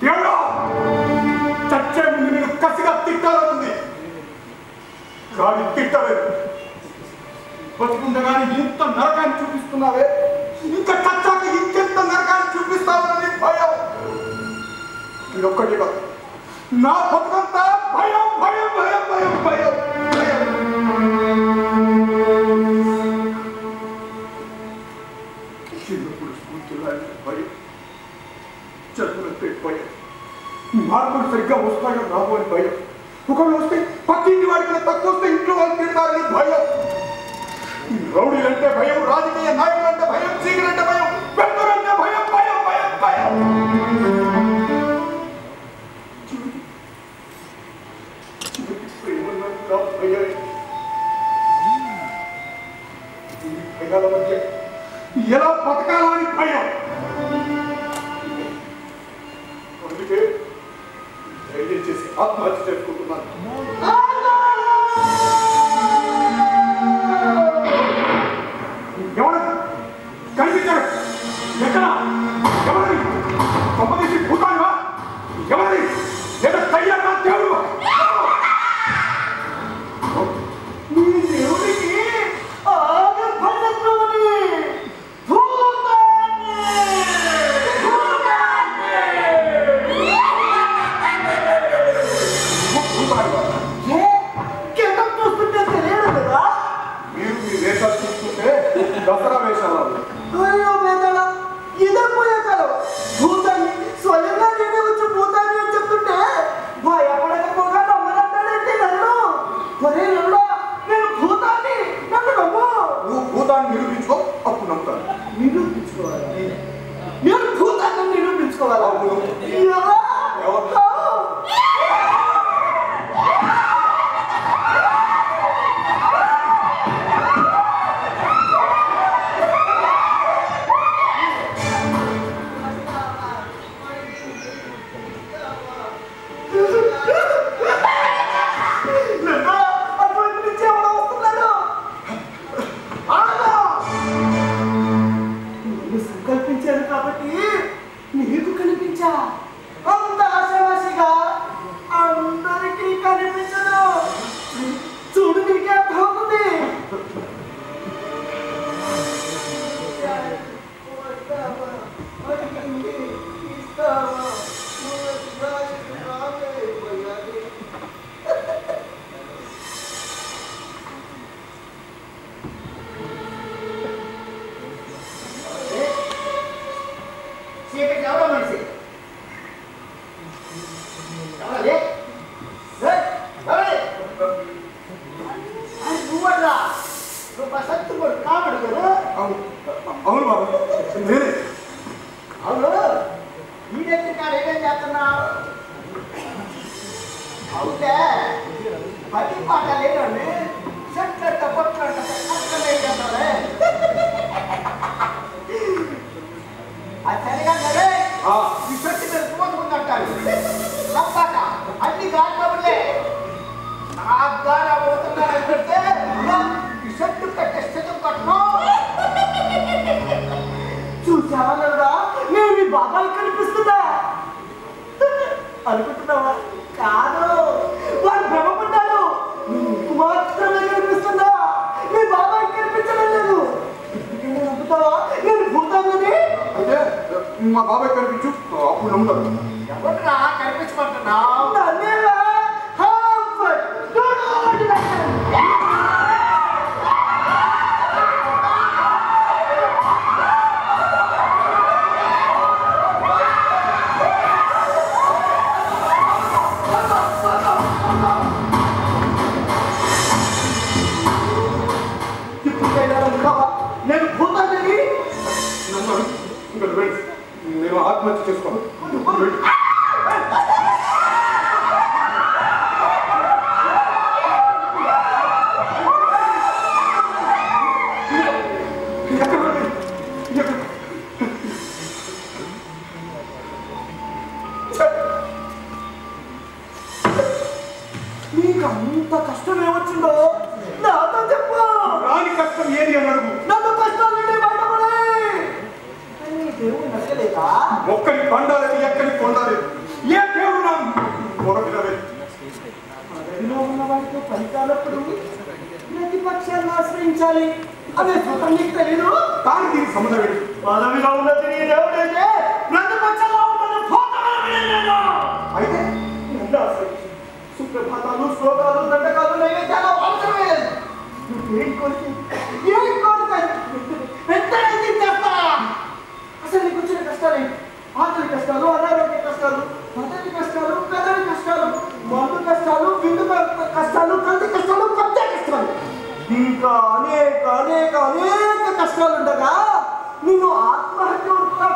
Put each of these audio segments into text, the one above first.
దేవుడా చచ్చే ముందు నేను కసిగా తిట్టాలనుంది కానీ తిట్టలేదు. బతుకుండగానే ఇంత నరకాన్ని చూపిస్తున్నావే, ఇంకా చచ్చాక ఇంకెంత నరకాన్ని చూపిస్తావని భయం. ఇదొక్కటి కాదు, నా బతుకంతా భయం భయం భయం భయం భయం భయం. చిన్నప్పుడు స్కూల్కి భయం, చదువులంటే భయం, మార్పులు సరిగ్గా వస్తాయో రావు అని భయం, ఒకళ్ళు వస్తే పక్కింటి వాడికి తక్కువ వస్తే ఇంట్లో వాళ్ళు తిడతారని భయం. రౌడీలంటే భయం, రాజకీయ నాయకులంటే భయం, చీకలంటే భయం, పెద్దలంటే భయం భయం భయం భయం. భయాల మధ్య ఎలా బతకాలని భయం. అందుకే ధైర్యం చేసి ఆత్మహత్య చేసుకుంటున్నాను. ఎవరు కనిపించారు? ఎక్కడ? ఎవరి సంబంధించి భూతానివా? ఎవరి లేదా తయ్యారా దేవుడు? నీ దేవుడికి ఏ నువ్వట్రా నువ్వు సత్తు కూడా కావడు కదా. అవును బాబు నేనే. అవును ఈడెత్తి కాడ ఏమేం చేస్తున్నావు? అవుతే పది పాట లేదండి చెట్లంట పొట్లంట అక్కడ ఏం చేస్తావే? అది సరిగా సరే ఈ చెట్టు మీద పోతుందంటారు తప్పక అన్ని గాలి నాకు గాలి పోతున్నారని పెడితే ఈ చెట్టు కట్టే స్థితి కట్టను. చూసావా లేదా నేను మీ బాబాయ్ కనిపిస్తుందా అనుకుంటున్నావా? కాదు వాళ్ళు భ్రమపడ్డారు. నీకు మాత్రమే కనిపిస్తుందా? మీ బాబాయ్ కనిపించడం లేదు. నమ్ముతావా నేను భూతాన్ని? అయితే మా బాబాయ్ కనిపించు అప్పుడు నమ్ముతాను. ఎవరురా కనిపించమంటున్నావు? నన్నేరా నేను భూతాన్ని నమ్మను. ఇంకా నేను ఆత్మహత్య చేసుకోను. నీకు అంత కష్టం ఏమొచ్చిందో నాతో చెప్పు. రాని కష్టం ఏది అని అడుగు. నన్ను కష్టాల నుండి బయటపడే దేవుడు నచ్చలేదా? ఒక్కరి పండాలని ఎక్కడి పొందాలి. ఏ దేవుడు నా మొరపిల్లవే. పదవిలో ఉన్న వాటితో ఫలితాలప్పుడు ప్రతిపక్షాన్ని ఆశ్రయించాలి అనే సూత్రం నీకు తెలియదు. దానికి దీనికి సంబంధం ఏంటి? పదవిలో ఉన్నది నీ దేవుడైతే ప్రతిపక్షంలో ఉన్నది అయితే నన్ను ఆశ్రయించు. సుప్రభాతాలు శ్లోకాలు దండకాలు నైవేద్యాలు అవసరమే లేదు. ఏం కోరిక చేస్తా? అసలు నీకు వచ్చిన కష్టాలు ఆకలి కష్టాలు, అనారోగ్య కష్టాలు, పదవి కష్టాలు, పెదవి కష్టాలు, మందు కష్టాలు, విందు కష్టాలు, కంటి కష్టాలు, కబ్జా కష్టాలు, ఇంకా అనేక అనేక అనేక కష్టాలు ఉండగా నిన్ను ఆత్మహత్య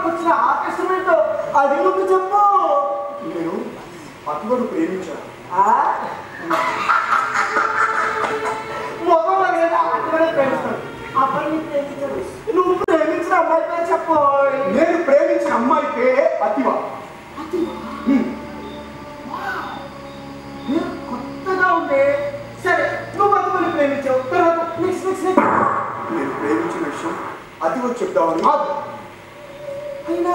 వచ్చిన ఆ కష్టం ఏంటో అది ముందు చెప్పు. నేను అతను ప్రేమించాను. ప్రేమిస్తాను అబ్బాయిని ప్రేమించాడు. నువ్వు ప్రేమించిన అమ్మాయి పేరు చెప్పు. నేను ప్రేమించిన అమ్మాయి పేరే అతివ. కొత్తగా ఉండే. సరే నువ్వు అతివని ప్రేమించావు. తర్వాత నెక్స్ట్ నేను ప్రేమించిన విషయం అతివ చెప్తామని. అయినా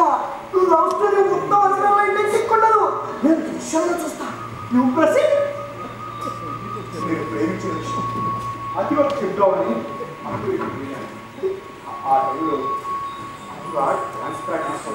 నువ్వు లవ్ స్టోరీ మొత్తం అవసరం అయితే చిక్కుండదు. నేను దృశ్యంలో చూస్తా. నువ్వు ప్రసీ నేను ప్రేమించిన విషయం అతివ చెప్తామని ఆ టైంలో డాన్స్ ప్రాక్టీస్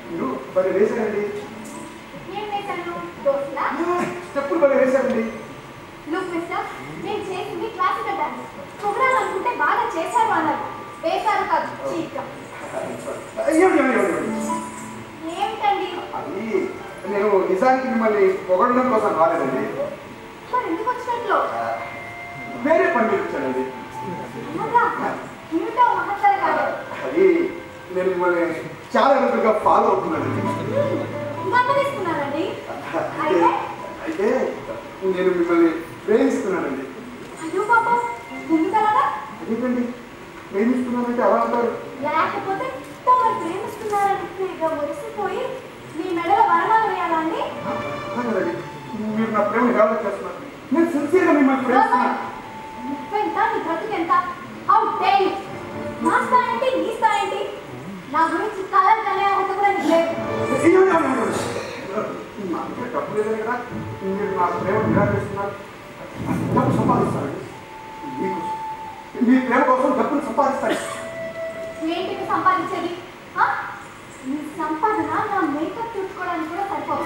మీరు మరి వేశారండి. స్టెప్పులు మరి వేశారండి. నేను చేసింది క్లాసికల్ డాన్స్ ప్రోగ్రామ్ అనుకుంటే బాగా చేశారు అన్నారు. వేశారు కాదు చీట్గా. ఏమిటండి? అది నేను నిజానికి మిమ్మల్ని పొగడడం కోసం రాలేదండి. మరి ఎందుకు వచ్చినట్లు? వేరే పని మీద వచ్చానండి. ఏమిటో మహత్తర కాదు. అది నేను మిమ్మల్ని చాలా రోజులుగా ఫాలో అవుతున్నానండి. గమనిస్తున్నానండి. అయితే నేను మిమ్మల్ని ప్రేమిస్తున్నానండి. అయ్యో పాపం ఎందుకలాగా? అదేంటండి ప్రేమిస్తున్నానంటే అలా అంటారు? లేకపోతే తమరు ప్రేమిస్తున్నారంటే ఇక మురిసిపోయి మీ మెడలో వరణాలు వేయాలండి. కదండి మీరు నా ప్రేమను డెవలప్ చేస్తున్నారు. నేను సిన్సియర్గా మిమ్మల్ని ప్రేమిస్తున్నాను. నువ్వెంత నీ బ్రతుకెంత? How day you? నా స్థాయి ఏంటి, నీ స్థాయి ఏంటి? నా గురించి కలర్ కనే ఒకటి కూడా నీకు లేదు. నాకు డబ్బు లేదని కదా మీరు నా ప్రేమ నిరాకరిస్తున్నారు. డబ్బు సంపాదిస్తారండి మీకోసం. మీ ప్రేమ కోసం డబ్బులు సంపాదిస్తాను. ఏంటివి సంపాదించేది? నీ సంపాదన నా మేకప్ చూసుకోవడానికి కూడా సరిపోదు.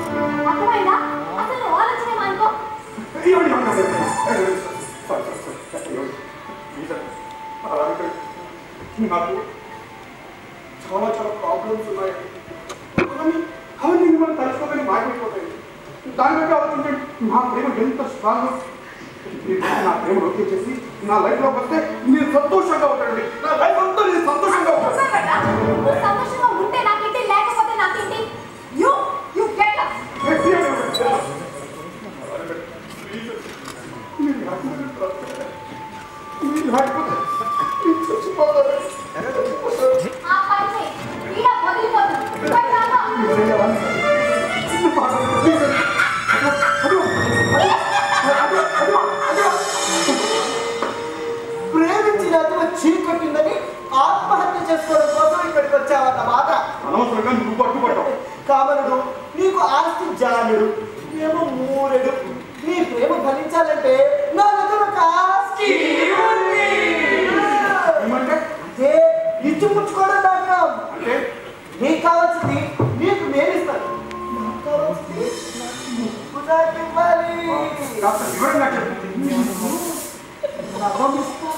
అర్థమైందా? అసలు ఆలోచన అనుకో. నాకు చాలా చాలా ప్రాబ్లమ్స్ ఉన్నాయి. అవన్నీ మిమ్మల్ని తలుచుకోగానే మాయమైపోతాయి. దాని బట్టి ఆలోచించండి నా ప్రేమ ఎంత స్ట్రాంగ్. నా ప్రేమ ఓకే చేసి నా లైఫ్లోకి వస్తే నేను సంతోషంగా ఉంటానండి. నా లైఫ్ అంతా నేను సంతోషంగా ఉంటాను. సంతోషంగా ఉంటే నాకేంటి, లేకపోతే నాకేంటి? You get up. ఆ పని వీడ వదిలిపోతుంది. ప్రేమించిన చీకొట్టిందని ఆత్మహత్య చేసుకోవడం కోసం ఇక్కడికి వచ్చావన్నమాట. అనవసరంగా నువ్వు పట్టుబడ్డావు. కామనుడు నీకు ఆస్తి జానుడు, ప్రేమ మూరెడు. నీ ప్రేమ ఫలించాలంటే నా దగ్గర ఒక స్కీమ్ ఉంది. అదే ఇచ్చిపుచ్చుకోవడం డాక్టర్. అంటే నీకు కావాల్సింది నీకు నేనిస్తాను, నాకు కావాల్సింది నీకు నాకు ఇవ్వాలి. కాస్త వివరంగా చెప్పు. రవం ఇస్తా.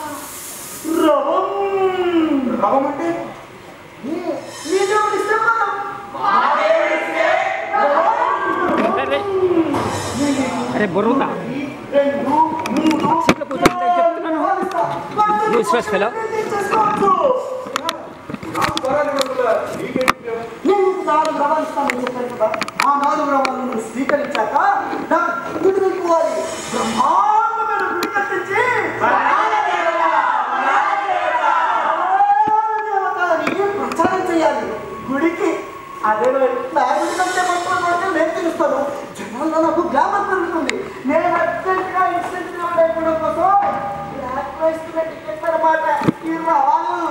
రవం రవం అంటే నీ దేవుడు ఇస్తే అరే బొర్రుతా సీట్లో కూర్చొని చెప్తున్నాను. Useless fellow. నేను 4 రవాలు ఇస్తానని చెప్పాను కదా. ఆ 4 రవాలను స్వీకరించాక నాకు గుడి వెళ్ళిపోవాలి. బ్రహ్మాండమైన గుడి కట్టించి ప్రచారం చేయాలి గుడికి. అదే నా గుడి కంటే మొత్తం నేను తెలుస్తాను. జనాల్లో నాకు గ్లామర్ పెరుగుతుంది. నేను అర్జెంట్గా ఇన్స్టెంట్ అయిపోవడం కోసం టికెట్ అన్నమాట ఈ రవాలు.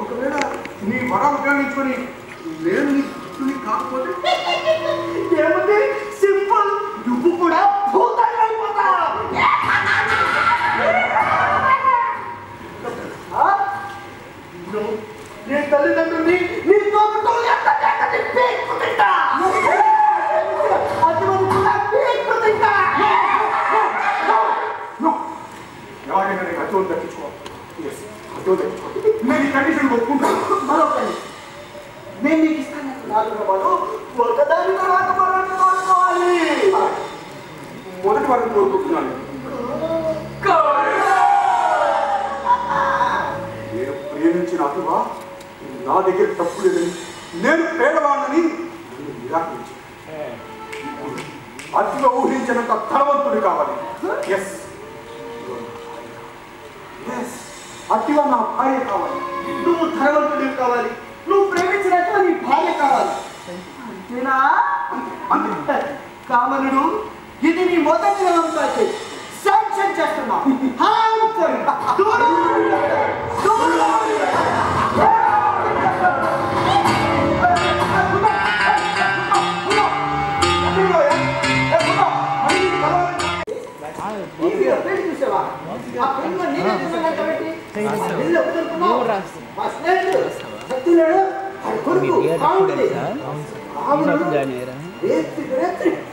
ఒకవేళ నీ వరాలు ఉపయోగించుకొని నేను నీ కాకపోతే ఏముంది? సింపుల్. నువ్వు కూడా భూతాన్ని అయిపోతా. నీ తల్లిదండ్రుల్ని నీ తోబుట్టువుల్ని ఎవరైనా నీకు అర్థం దక్కించుకో. అర్థం దక్కించుకో. నేను ఈ కండిషన్ ఒప్పుకుంటాను. మరొకటి నేను నీకు ఇస్తాను 4 రవాలు. ఒకదాని తర్వాత మరొకటి వాడుకోవాలి. మొదటి వారిని కోరుకుంటున్నాను. నేను ప్రేమించిన అటువా నా దగ్గర తప్పు లేదని, నేను పేదవాడిని నిరాకరించాను. అతిగా ఊహించినంత ధనవంతుడు కావాలి. ఎస్ ఎస్ అతిగా నా భార్య కావాలి. నువ్వు ధనవంతుడివి కావాలి. నువ్వు ప్రేమించినట్టు నీ భార్య కావాలి. అంతేనా? అంతే. కామనుడు, ఇది నీ మొదటి రవంతో శాంక్షన్ చేస్తున్నా. చూసావా? ఆ పెన్ను నేనే చూసాను కాబట్టి మా స్నేహితుడు సత్యులేడు కొడుకు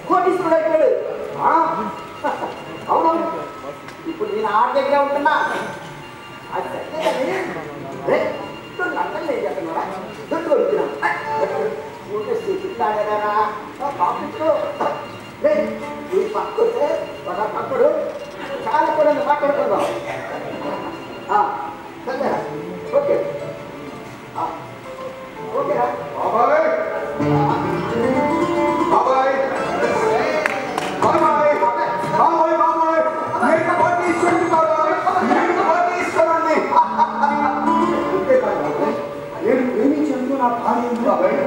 కోటీశ్వరుడు అయిపోయాడు. అవునవును. ఇప్పుడు నేను ఆడ దగ్గర ఉంటున్నా. అది లండన్ లేదు చెప్పినా దొడ్డు కొడుతున్నాను. చిట్లాడేదారా కాంపిట్లో ఈ పక్కతే మన పక్కడు చాలా కూడా మాట్లాడుకుందాం. ఓకే ఓకేరా బాబాయ్ బాబాయ్ బాబాయ్ బాబాయ్ బాబాయ్ నేను కోటీశ్వరుడు బాబాయ్. నేను కోటీశ్వరుడిని. నేను ప్రేమించేందుకు నా భార్య బాబాయ్.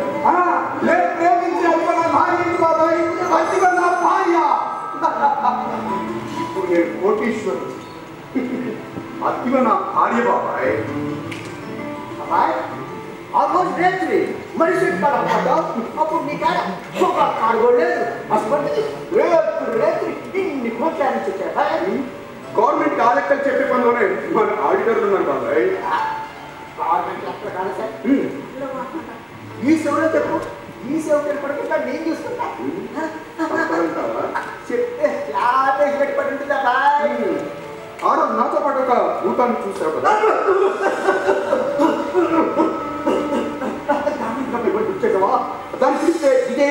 నేను ప్రేమించేందుకు నా భార్య బాబాయ్. అతిగా నా భార్య. కోటీశ్వరుడు. అతివ నా భార్య బాబాయ్. అబ్బాయి ఆల్మోస్ట్ రేత్రి మనిషి అప్పుడు నీ కాడ ఒక కారు లేదు అసలు రేత్రి ఇన్ని కోట్ల నుంచి వచ్చాయి. గవర్నమెంట్ కాలెక్టర్ చెప్పే పనిలోనే మన ఆడిటర్లు ఉన్నారు బాబాయ్. గవర్నమెంట్ లెక్కలు కాదు సార్. ఈ సేవలో చెప్పు, ఈ సేవకి పడుకుంటా నేను చూసుకుంటా. చెప్తే చాలా పెట్టి పడి ఉంటుంది అబ్బాయి. ఆడ నాతో పాటు ఒక భూతాన్ని చూసావు కదా. వచ్చేసావా దాన్ని చూస్తే ఇదే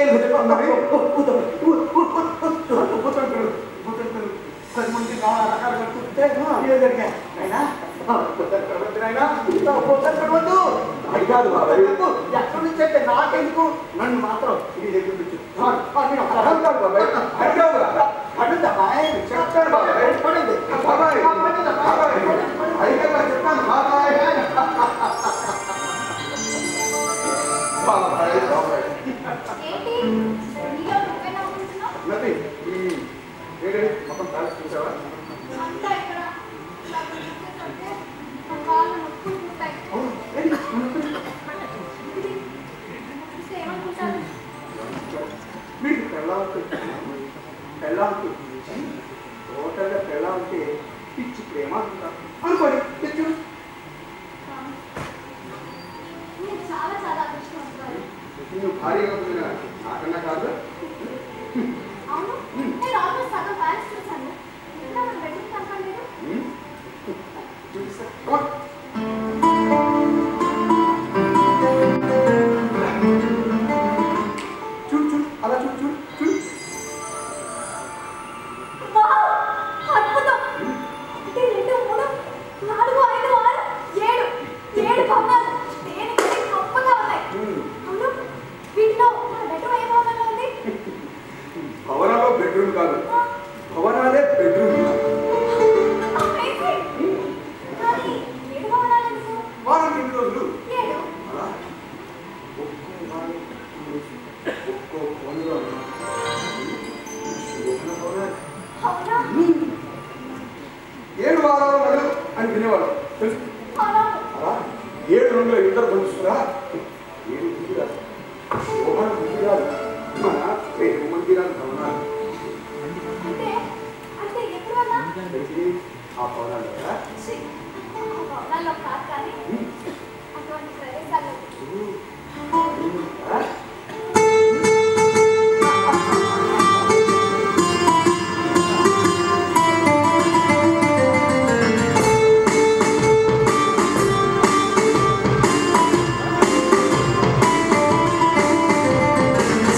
కొంతమంది రకాలుగా చూస్తే జరిగాయి అయినా అది కాదు బాబాయ్. ఎక్కడి నుంచి అయితే నాకెందుకు నన్ను మాత్రం ఇది దగ్గర నుంచి పడుందా చెప్తాను బాబాయ్. పడింది బాబాయ్ చెప్తాను బాబాయ్. బాబాయ్ బాబాయ్ ఏంటి నీలో నువ్వే నవ్వుకుంటున్నావు? నథింగ్. మొత్తం ప్యాలెస్ చూసావా? అంతా ఇక్కడ ఇలా చూసేసరికి నా కాళ్ళు నొప్పులు పుట్టాయి. చూస్తే ఏమనుకుంటారు? మీకు పెళ్ళాంటి టోటల్గా పెళ్ళాంటే పిచ్చి ప్రేమ అంటారు అనుకోండి. తెచ్చు మీరు చాలా చాలా అదృష్టవంతురాలు. నువ్వు భారీగా ఉందిగా నాకన్నా కాదు. అవును, నేను ఆల్మోస్ట్ సగం బ్యాలెన్స్ చూశాను. ఇంకా మన బెడ్రూమ్ కనపడలేదు. చూపిస్తా. చూడు చూడు అలా చూడు చూడు చూడు. వావ్! అద్భుతం! 1, 2, 3, 4, 5, 6, 7 భవనాలు. దేనికి గొప్పగా ఉన్నాయి. అవును, వీటిలో మన బెడ్రూమ్ ఏ భవనంలో ఉంది? భవనాల్లో బెడ్రూమ్ కాదు, భవనాలే బెడ్రూమ్. Amazing! కానీ 7 భవనాలు ఎందుకు? వారం 2 రోజులు 7. అలా ఒక్కో కోణంలో అవునా? 7 వారాలు నడు అని వినేవాడు తెలుసు. అవునవును. అలా 7 రోజుల్లో ఇద్దరు బంధువురా 7 మందిరాలు భవనాలు మందిరాలు మన 2 మందిరాలు భవనాలు అంటే ఎప్పుడు వల్ల? తెలిసి ఆ భవనాలు కదా. ఛీ, ఆ భవనాల్లో కాదు కానీ అటువంటి ప్రదేశాల్లో.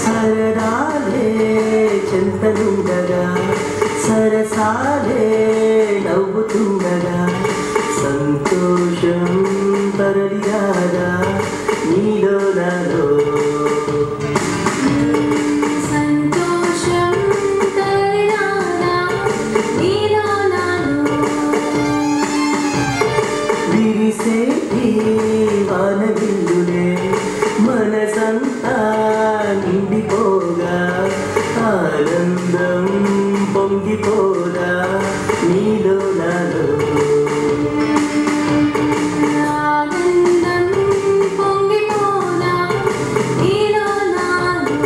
సరదాలే చింతలుండగా సరసాలే నవ్వుతుండగా సంతోషం తరలిరాగా నీలో నాలో సంతోషం తరలిరాగా నీలో నాలో విరిసేటి వానవిల్లులే మనసంతా నిండిపోగా ఆనందం పొంగిపోగా నీలో నాలో ఆనందం పొంగిపోనా నీలో నాలో.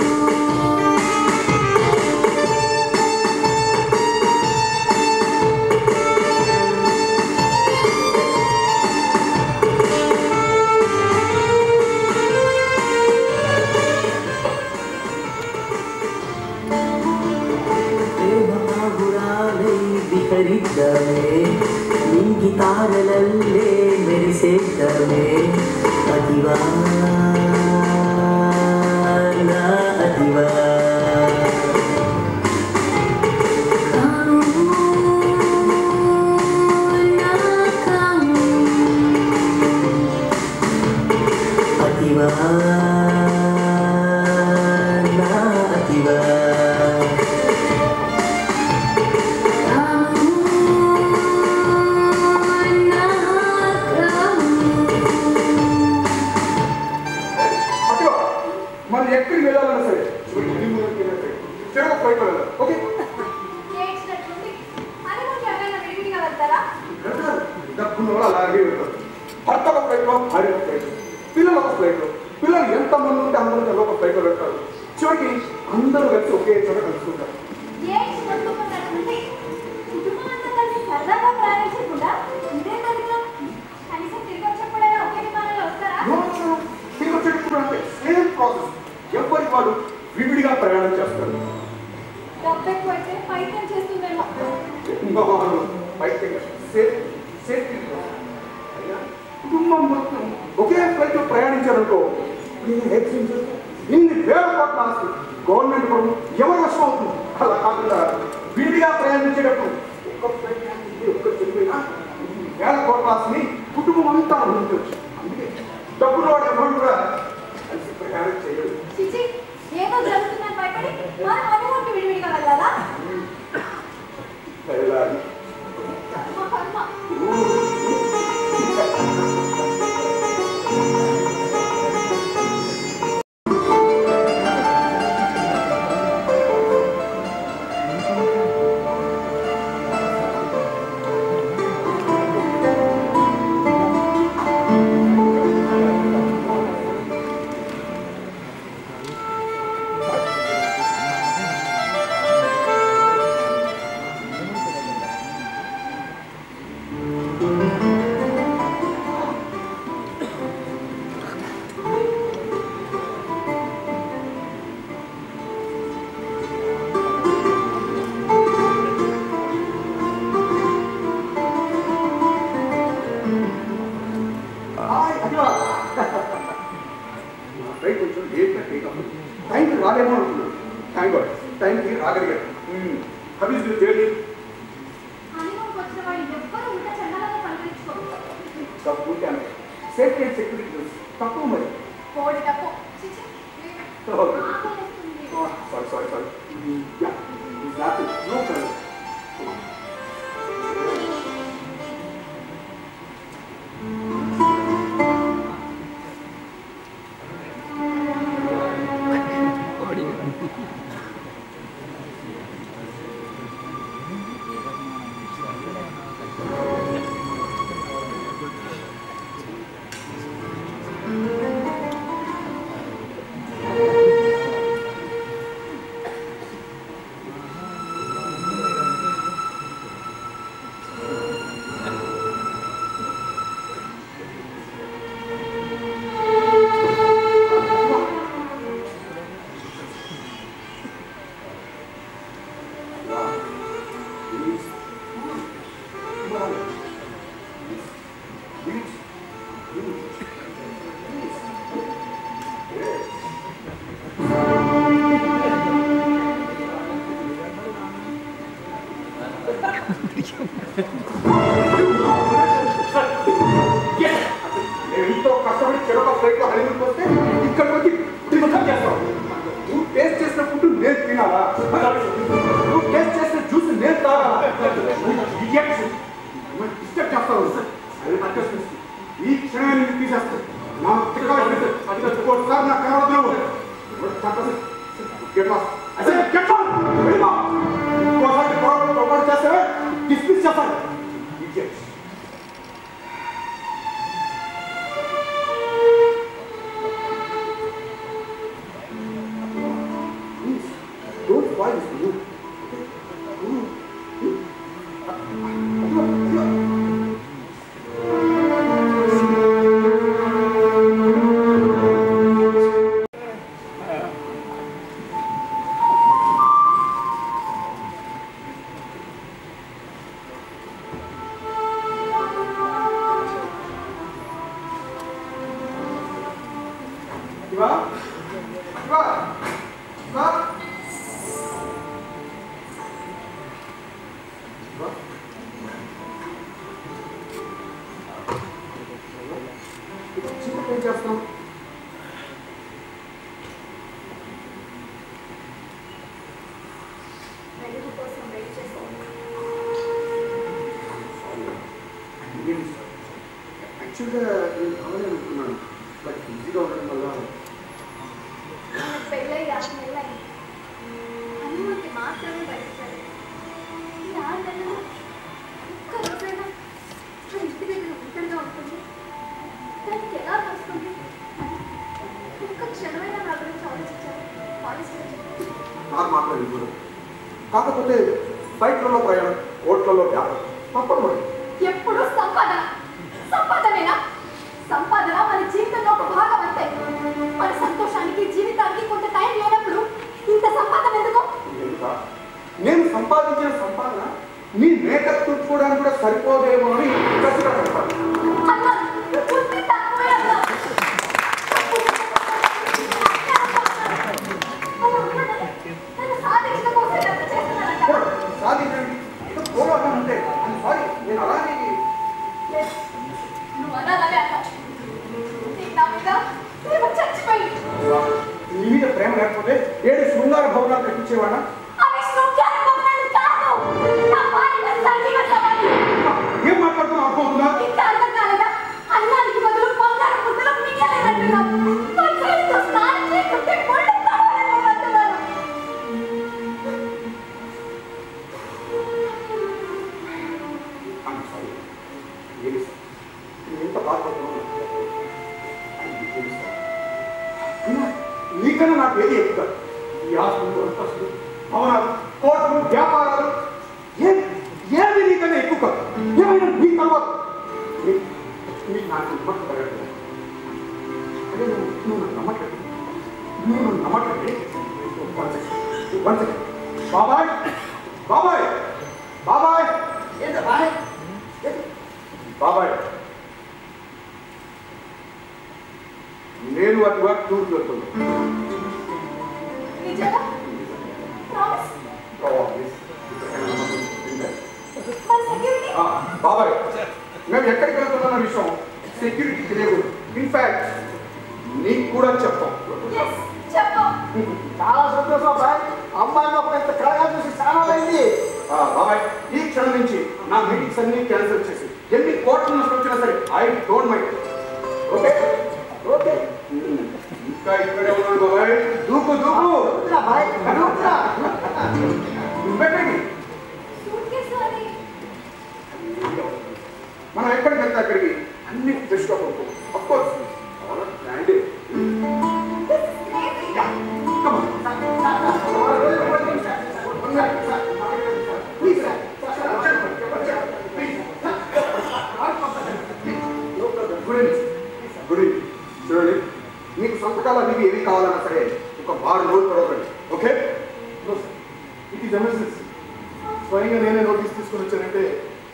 ಪ್ರೇಮಗುರಾಲೈ ವಿಹರಿದ್ದವೇ ನಿಂಗಿ ತಾರಲಲ್ಲೇ ಮೆರೆಸಿದ್ದವೇ ಅದಿವಾ ನಾ ಅದಿವಾ అతివా నా అతివా అటు మనం ఎక్కడికి వెళ్ళాలన్నా సరే అలాగే ఉంటారు. భర్త ఒక ఫ్లైట్లో, భార్య ఒక ఫ్లైట్లో, పిల్లలు ఒక ఫ్లైట్లో, పిల్లలు ఎంతమంది ఉంటే అందరూ ఒక ఫ్లైట్లో పెడతారు. చివరికి అందరూ కలిసి ఒకే చోట కలుసుకుంటారు. Same process. ఎవరి వాడు విడివిడిగా ప్రయాణం చేస్తారు. కుటుంబం మొత్తం ఒకే ఫ్లైట్ ప్రయాణించారనుకో, ఇన్ని వేల కోట్ల ఆస్తి గవర్నమెంట్ కూడా ఎవరు వశం అవుతుంది. అలా కాకుండా విడిగా ప్రయాణించేటప్పుడు ఒక్క ఫ్లైట్ ఒక్క చెప్పినా వేల కోట్ల ఆస్తిని కుటుంబం అంతా అనుభవించవచ్చు. అందుకే డబ్బులు వాడు ఎవరు కూడా కలిసి ప్రయాణం చేయలేదు. ఏదో జరుగుతుందని భయపడి మనం అనుకుంటూ విడివిడిగా వెళ్ళాలా? వెళ్ళాలి. టైంకి రాలేమో అనుకున్నాను. థ్యాంక్ గాడ్ టైంకి రాగలిగారు. హబీస్ జర్నీ డబ్బు సేఫ్టీ అండ్ సెక్యూరిటీ తక్కువ మరి. Sorry no problem. ఎంతో కష్టపడి చెరొక ఫ్లైట్లో హైదరాబాద్కి వస్తే ఇక్కడికి వచ్చి తిరుగుతా చేస్తావు. నువ్వు టేస్ట్ చేసిన ఫుడ్ నేను తినాలా? నువ్వు టేస్ట్ చేసిన జ్యూస్ నేను తాగాలా? డిస్టర్బ్ చేస్తావు. ఈ క్షణాన్ని నేను తీసేస్తాను. నా ఒకసారి నా కనవద్దు. ఇంకోసారి పొరపాటు చేస్తే డిస్మిస్ చేస్తాను. Don't spoil this mood. Shiva? Shiva? Shiva? ఏం చేస్తాం? యాక్చువల్గా నేను కావాలని అనుకున్నాను, బట్ బిజీగా ఉండడం వల్ల పెళ్ళై 6 నెలలు అయింది. అనుమతి మాత్రమే భరిస్తారు. ఈ 6 నెలలు ఒక్క రోజైనా ఇంటి దగ్గర ఉంటాను. ఫ్లైట్లలో ప్రయాణం, కోట్లలో వ్యాపారం తప్పదు. ఎప్పుడు సంపాదన సంపాదనేనా? సంపాదన మన జీవితంలో ఒక భాగం అంతే. మన సంతోషానికి జీవితానికి కొంత టైం లేనప్పుడు ఇంత సంపాదన ఎందుకు? నేను సంపాదించిన సంపాదన నీ మేకప్ తుడుచుకోవడానికి కూడా సరిపోదేమో అని ఖచ్చితంగా సంపాదన. సాధించండి అంటే సారీ నేను అలాగే నీ మీద ప్రేమ లేకపోతే 7 శృంగార భవనాలు కట్టించేవాడా? ఏం మాట్లాడుతున్నా అర్థం అవుతుందా? ఎంత బాధపడుతున్నా నీకన్నా నాకు ఏది ఎక్కుతారు? ఈ ఆస్తులు, అంతస్తులు, భవనాలు, కోట్లు, వ్యాపారాలు ఏది నీకన్నా ఎక్కువ కాదు. ఏమైనా నీ తర్వాత నీకు నాకు నమ్మకం కలగట్లేదు. అదే నువ్వు నన్ను నమ్మట్లేదు. నువ్వు నన్ను నమ్మట్లేదు. బాబాయ్ బాబాయ్ బాబాయ్ ఏంటబాయ్? బాబాయ్ నేను అటుగా టూర్కి వెళ్తున్నాను. బాబాయ్ మేము ఎక్కడికి వెళ్తున్న విషయం సెక్యూరిటీ తెలియకూడదు. ఇన్ఫాక్ట్ నీకు కూడా చెప్తాం. చాలా సంతోషం బాయ్. అమ్మాయిని ఒక పెద్ద కళగా చూసి చాలా అయింది. బాబాయ్ ఈ క్షణం నుంచి నా మీటింగ్స్ అన్ని క్యాన్సిల్ చేసి ఎన్ని కోట్ల నష్టం వచ్చినా సరే I don't mind. Okay okay ఇంకా ఇక్కడే ఉన్నాడు బాబాయ్. దూకు దూకు బాయ్. పెట్టండి. మనం ఎక్కడికి వెళ్తే అక్కడికి అన్ని ఫ్రెష్గా కొనుక్కో. Of course branded. చూడండి మీకు సంతకాలు అవి ఏవి కావాలన్నా సరే ఒక 6 రోజులు పడవండి. Okay it is emergency. స్వయంగా నేనే నోటీస్ తీసుకుని వచ్చానంటే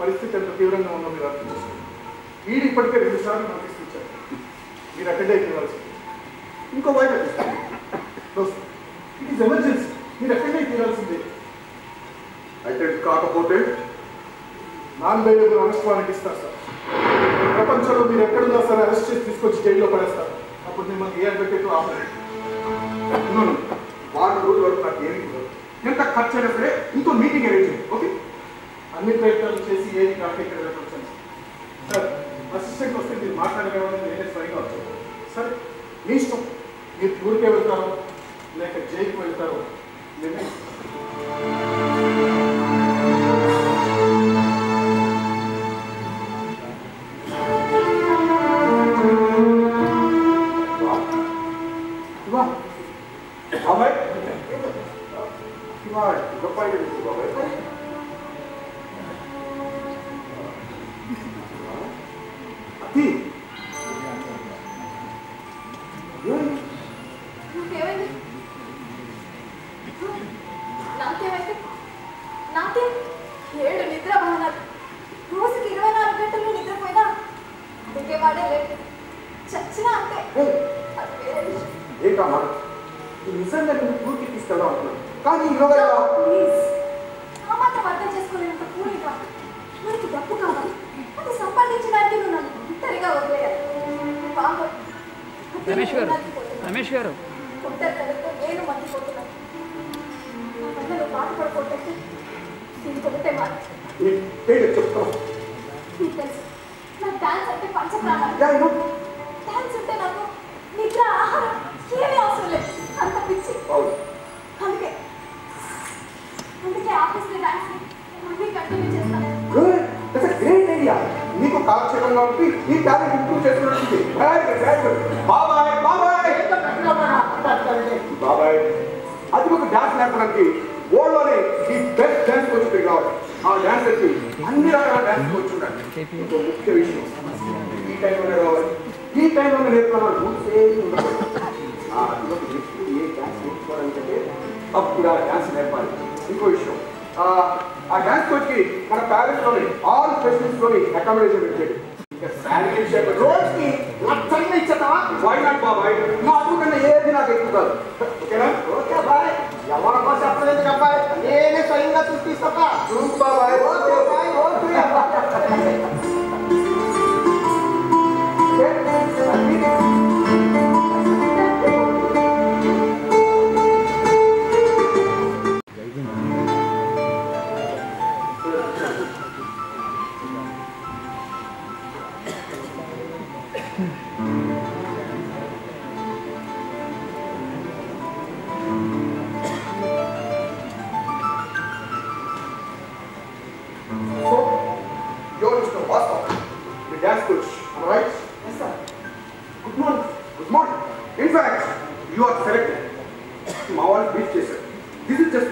పరిస్థితి ఎంత తీవ్రంగా ఉందో మీరు అర్థం చేసుకోండి. వీడు ఇప్పటికే 2 సార్లు నోటీస్ ఇచ్చారు. మీరు అటెండ్ అయిపోవాల్సింది. ఇంకో వైపు ఇట్ ఈస్ ఎమర్జెన్సీ. మీరు అటెండ్ అయి తీరాల్సిందే. అటెండ్ కాకపోతే నాన్ బెయిలబుల్ అరెస్ట్ వారెంట్ ఇస్తారు సార్. ప్రపంచంలో మీరు ఎక్కడున్నా సరే అరెస్ట్ చేసి తీసుకొచ్చి జైల్లో పడేస్తారు. అప్పుడు మిమ్మల్ని ఏ అడ్వకేట్ ఆపలేదు. 4 రోజుల వరకు నాకు ఏమి ఎంత ఖర్చు అయినా సరే ఇంకో మీటింగ్ అరేంజ్ చేయండి. ఓకే అన్ని ప్రయత్నాలు చేసి ఏది కాక ఇక్కడ వచ్చాను సార్. అసిస్టెంట్ వస్తే మీరు మాట్లాడగలని నేనే స్వయంగా వచ్చాను. సరే మీ ఇష్టం. మీరు ఊరికే వెళ్తారో లేక జైలుకి వెళ్తారో నిర్ణయిస్తారు. బాబాయ్ గొప్ప బాబాయ్ అది నాకే 7 నిద్ర భావనాలు. రోజుకి 24 గంటలు నిద్రపోయినా దిగేవాడే లేదు. చచ్చినా అంతే. ఏంటమ్మా నిజంగా నేను టూర్కి తీసుకెళ్దాం అనుకున్నాను. కానీ ప్లీజ్ ఆ మాత్రం అర్థం చేసుకోలేనంత పూరిగా మనకి డబ్బు కావాలి. అది సంపాదించడానికి నువ్వు నన్ను ఒంటరిగా వదిలేయాలి. బాబు రమేష్ గారు ఒంటరితో నేను మండిపోతున్నాను. నువ్వు బాధపడకపోతే దీనికి ఒకటే మాట చెప్తాను. నీకు తెలుసు నాకు డాన్స్ అంటే పంచప్రాణాలు. డాన్స్ అంటే నాకు నిద్ర ఆహారం ఏమీ అవసరం లేదు. అంత పిచ్చి. అందుకే ఆఫీస్లో డాన్స్ మళ్ళీ కంటిన్యూ చేస్తాను. Great idea. నీకు కాలక్షేపంగా ఉంటే ఈ టాలెంట్ ఇంప్రూవ్ చేసుకున్నట్టుంది. బాబాయ్ బాబాయ్ బాబాయ్ అది ఒక డాన్స్ నేర్పడానికి ఓల్డ్లోనే ఈ బెస్ట్ డ్యాన్స్ కోచ్ ఇక్కడ కావాలి. ఆ డాన్సర్కి అన్ని రకాల డాన్స్ కోచ్ ఉండాలి. ఇంకో ముఖ్య విషయం ఈ టైంలోనే కావాలి. ఈ టైంలోనే నేర్చుకున్నాడు రూల్స్ ఏమి ఉండదు. ఏ డాన్స్ నేర్చుకోవడానికంటే అప్పుడు ఆ డాన్స్ నేర్పాలి. ఇంకో విషయం ఆ డాన్స్ కోచ్కి మన ప్యాలెస్లోని ఆల్ ఫెసిలిటీస్లోని అకామిడేషన్ పెట్టాడు. రోజుకి లక్షలు ఇచ్చేస్తావా? వై నాట్ బాబాయ్? మా అటు కన్నా ఏది నాకు ఎక్కువ కాదు. ఓకేనా? Okay bye. ఎవరికో చెప్పలేదు అబ్బాయి, నేనే స్వయంగా చూపిస్తా బాబాయ్. Okay bye. ఓకే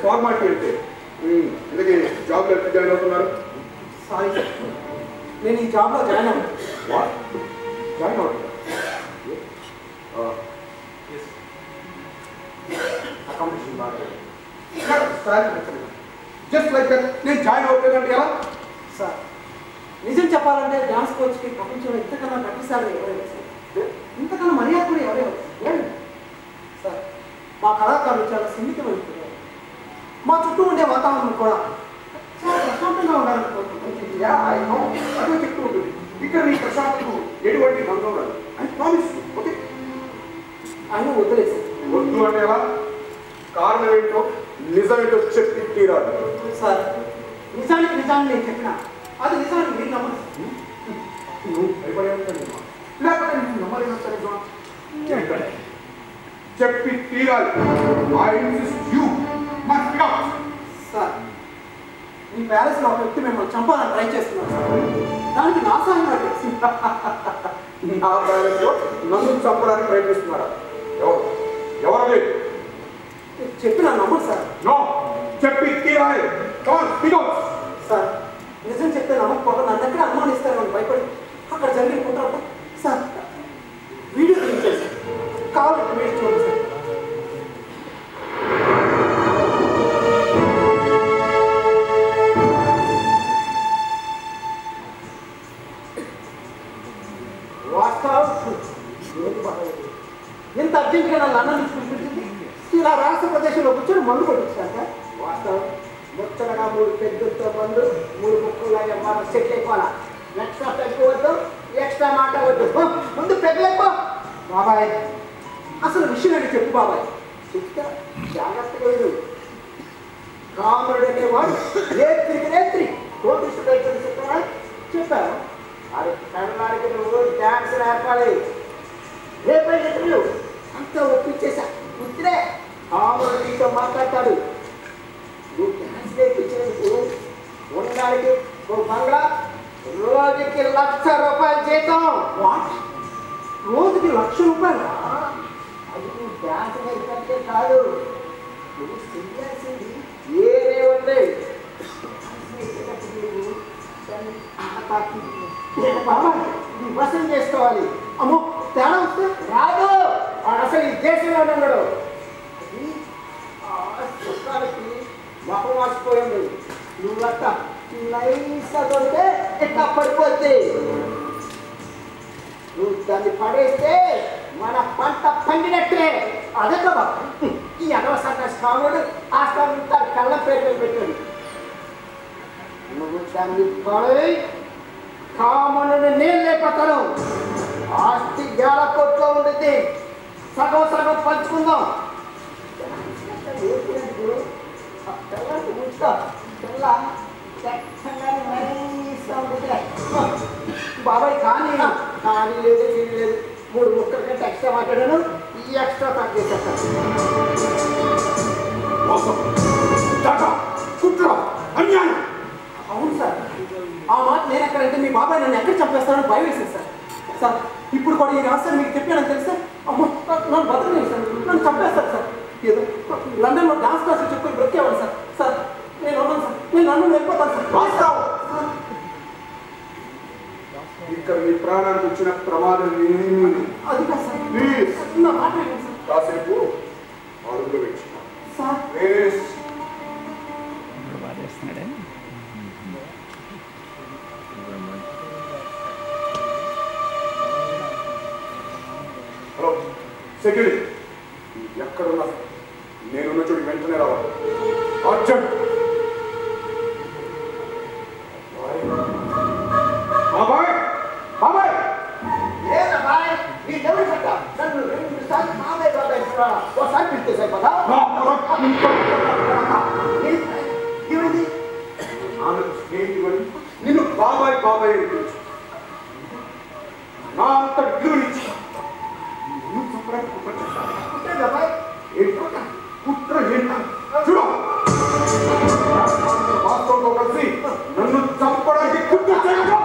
ఫార్మాలిటీ అంటే ఎందుకే జాబ్లో ఎప్పుడు జాయిన్ అవుతున్నారు? సారీ సార్, నేను ఈ జాబ్లో జాయిన్ అవ్వను. వాట్? జాయిన్ అవుతున్నారు? అకామిడేషన్ బాగా జస్ట్ లైక్ దట్ నేను జాయిన్ అవుతానంటే ఎలా? సార్ నిజం చెప్పాలంటే డాన్స్ కోచ్కి ప్రపంచంలో ఇంతకన్నా ప్రతిసారి ఎవరైనా సార్, ఇంతకన్నా మర్యాద కూడా ఎవరైనా సార్. మా కళాకారులు చాలా సున్నితమైపోయారు. మా చుట్టూ ఉండే వాతావరణం కూడా చాలా ప్రశాంతంగా ఉండాలని కోరుకుంటున్నాను. అదే చెప్తూ ఉంటుంది. ఇక్కడ నీ ప్రశాంతకు ఎటువంటి భంగం రాదు. I promise. ఓకే, ఆయన వదిలేదు వద్దు అంటే ఎలా? కారణం ఏంటో నిజమేంటో చెప్పి తీరాలి. సార్. నిజానికి నిజాన్ని నేను చెప్పినా అది నిజాన్ని మీరు నమ్మరు. నువ్వు భయపడే ఉంటాను లేకపోతే నేను నమ్మలేను. చెప్పి తీరాలి. I insist you must speak out. Sir, మీ ప్యాలెస్లో ఒక వ్యక్తి మిమ్మల్ని చంపాలని ట్రై చేస్తున్నారు సార్. దానికి నా సాయం అడిగేసి నా ప్యాలెస్లో నన్ను చంపడానికి ప్రయత్నిస్తున్నారా? ఎవరు? ఎవరది? చెప్పి నా నమ్మరు సార్. నో, చెప్పి తీరాలి. Come on speak out. సార్, నిజం చెప్తే నమ్మకపోవడం నన్ను ఎక్కడ అనుమానిస్తారని భయపడి అక్కడ జరిగిన కుట్ర సార్ వీడియో తీయించారు సార్. కావాలంటే మీరు చూడండి సార్. ఎంత అర్జెంట్గా నన్ను అన్నం చూపించింది. ఇలా రాష్ట్ర ప్రదేశంలో కూర్చొని మందు కొట్టించాక వాస్తవం ముచ్చటగా 3 పెద్దతో మందు 3 ముక్కలాగా మాట సెట్ అయిపోవాలా. ఎక్స్ట్రా పెట్టుకోవద్దు, ఎక్స్ట్రా మాట వద్దు. ముందు పెద్దలేకో బాబాయ్. అసలు విషయం ఏంటి చెప్పు బాబాయ్. చెప్తా జాగ్రత్తగా లేదు. కామరుడు అనేవాడు రేత్రి కోటిస్తుడు చెప్పారా? చెప్పారు. అది కళ్ళారికి నువ్వు డ్యాన్స్ నేర్పాలి. రేపై ఇంటర్వ్యూ అంతా ఒప్పించేశా. ఉత్తిరే కామరుడు నీతో మాట్లాడతాడు. నువ్వు డ్యాన్స్ నేర్పించినందుకు ఉండడానికి ఓ బంగ్లా, రోజుకి 1,00,000 రూపాయలు జీతం. వాట్? రోజుకి 1,00,000 రూపాయలు? అది నువ్వు డ్యాన్స్ నేర్పంటే కాదు, నువ్వు చెయ్యాల్సింది ఏరే ఉంది. బాబాయ్ నీ వసం చేసుకోవాలి. అమ్మో తేడా వస్తే రాదు. అసలు ఈ దేశంలో ఉన్నాడు. చుట్టాలకి మొహం వాసిపోయింది. నువ్వు అట్ట నైస్గా కొడితే ఇట్లా పడిపోద్ది. నువ్వు దాన్ని పడేస్తే మన పంట పండినట్టే. అదే కదా ఈ అనవసర స్వాముడు ఆ స్వామి కళ్ళ పేరు పెట్టాడు. నువ్వు దాన్ని పడి కామను నేను లేకపోతాను. ఆస్తి 1,000 కోట్లో ఉండేది. సగం సగం పంచుకుందాం. బాబాయ్ కానీ లేదు ఫీల్ లేదు. 3 ముక్కల కంటే ఎక్స్ట్రా మాట్లాడాను. ఈ ఎక్స్ట్రా ప్యాక్ చేసేస్తాను. అన్యాయం. అవును సార్, ఆ మాట నేను ఎక్కడంటే మీ బాబాయ్ నన్ను ఎక్కడ చంపేస్తానని భయం వేసింది సార్. సార్ ఇప్పుడు కూడా ఈ రహస్యం మీకు చెప్పానని తెలిస్తే అమ్మ నన్ను బతకలేదు సార్. నన్ను చంపేస్తారు సార్. ఏదో లండన్లో డాన్స్ క్లాసులు చెప్పుకొని బ్రతికేవాడు సార్. సార్ నేను లండన్ వెళ్ళిపోతాను సార్. వాస్తవం ఇక్కడ మీ ప్రాణానికి వచ్చిన ప్రమాదం ఏమీ అది కాదు సార్. ప్లీజ్ నా మాట వినండి సార్. కాసేపు అడుగులు పెంచిన సార్ ప్లీజ్. బాగా చేస్తున్నాడే. హలో సెక్యూరిటీ, ఎక్కడున్నా నేనున్న చోటు వెంటనే రావాలి. అర్జెంట్. బాబాయ్ బాబాయ్ ఏదబ్బాయ్ నీ ఎవరు కట్టా నన్ను 2 సార్లు బాబాయ్ బాబాయ్ ఒకసారి పిలిస్తే సరిపోతా. ఏమైంది? ఆమె స్నేహితుడు నిన్ను బాబాయ్ బాబాయ్ అని పిలిచి నా అంత విలువనిచ్చి నువ్వు చెప్పడానికి కుట్ర చేశాను. కుట్టేదబ్బాయ్. ఏంటో కుట్ర ఏంటో చూడు. వాస్తవంతో కలిసి నన్ను చంపడానికి కుట్ర చేయడం.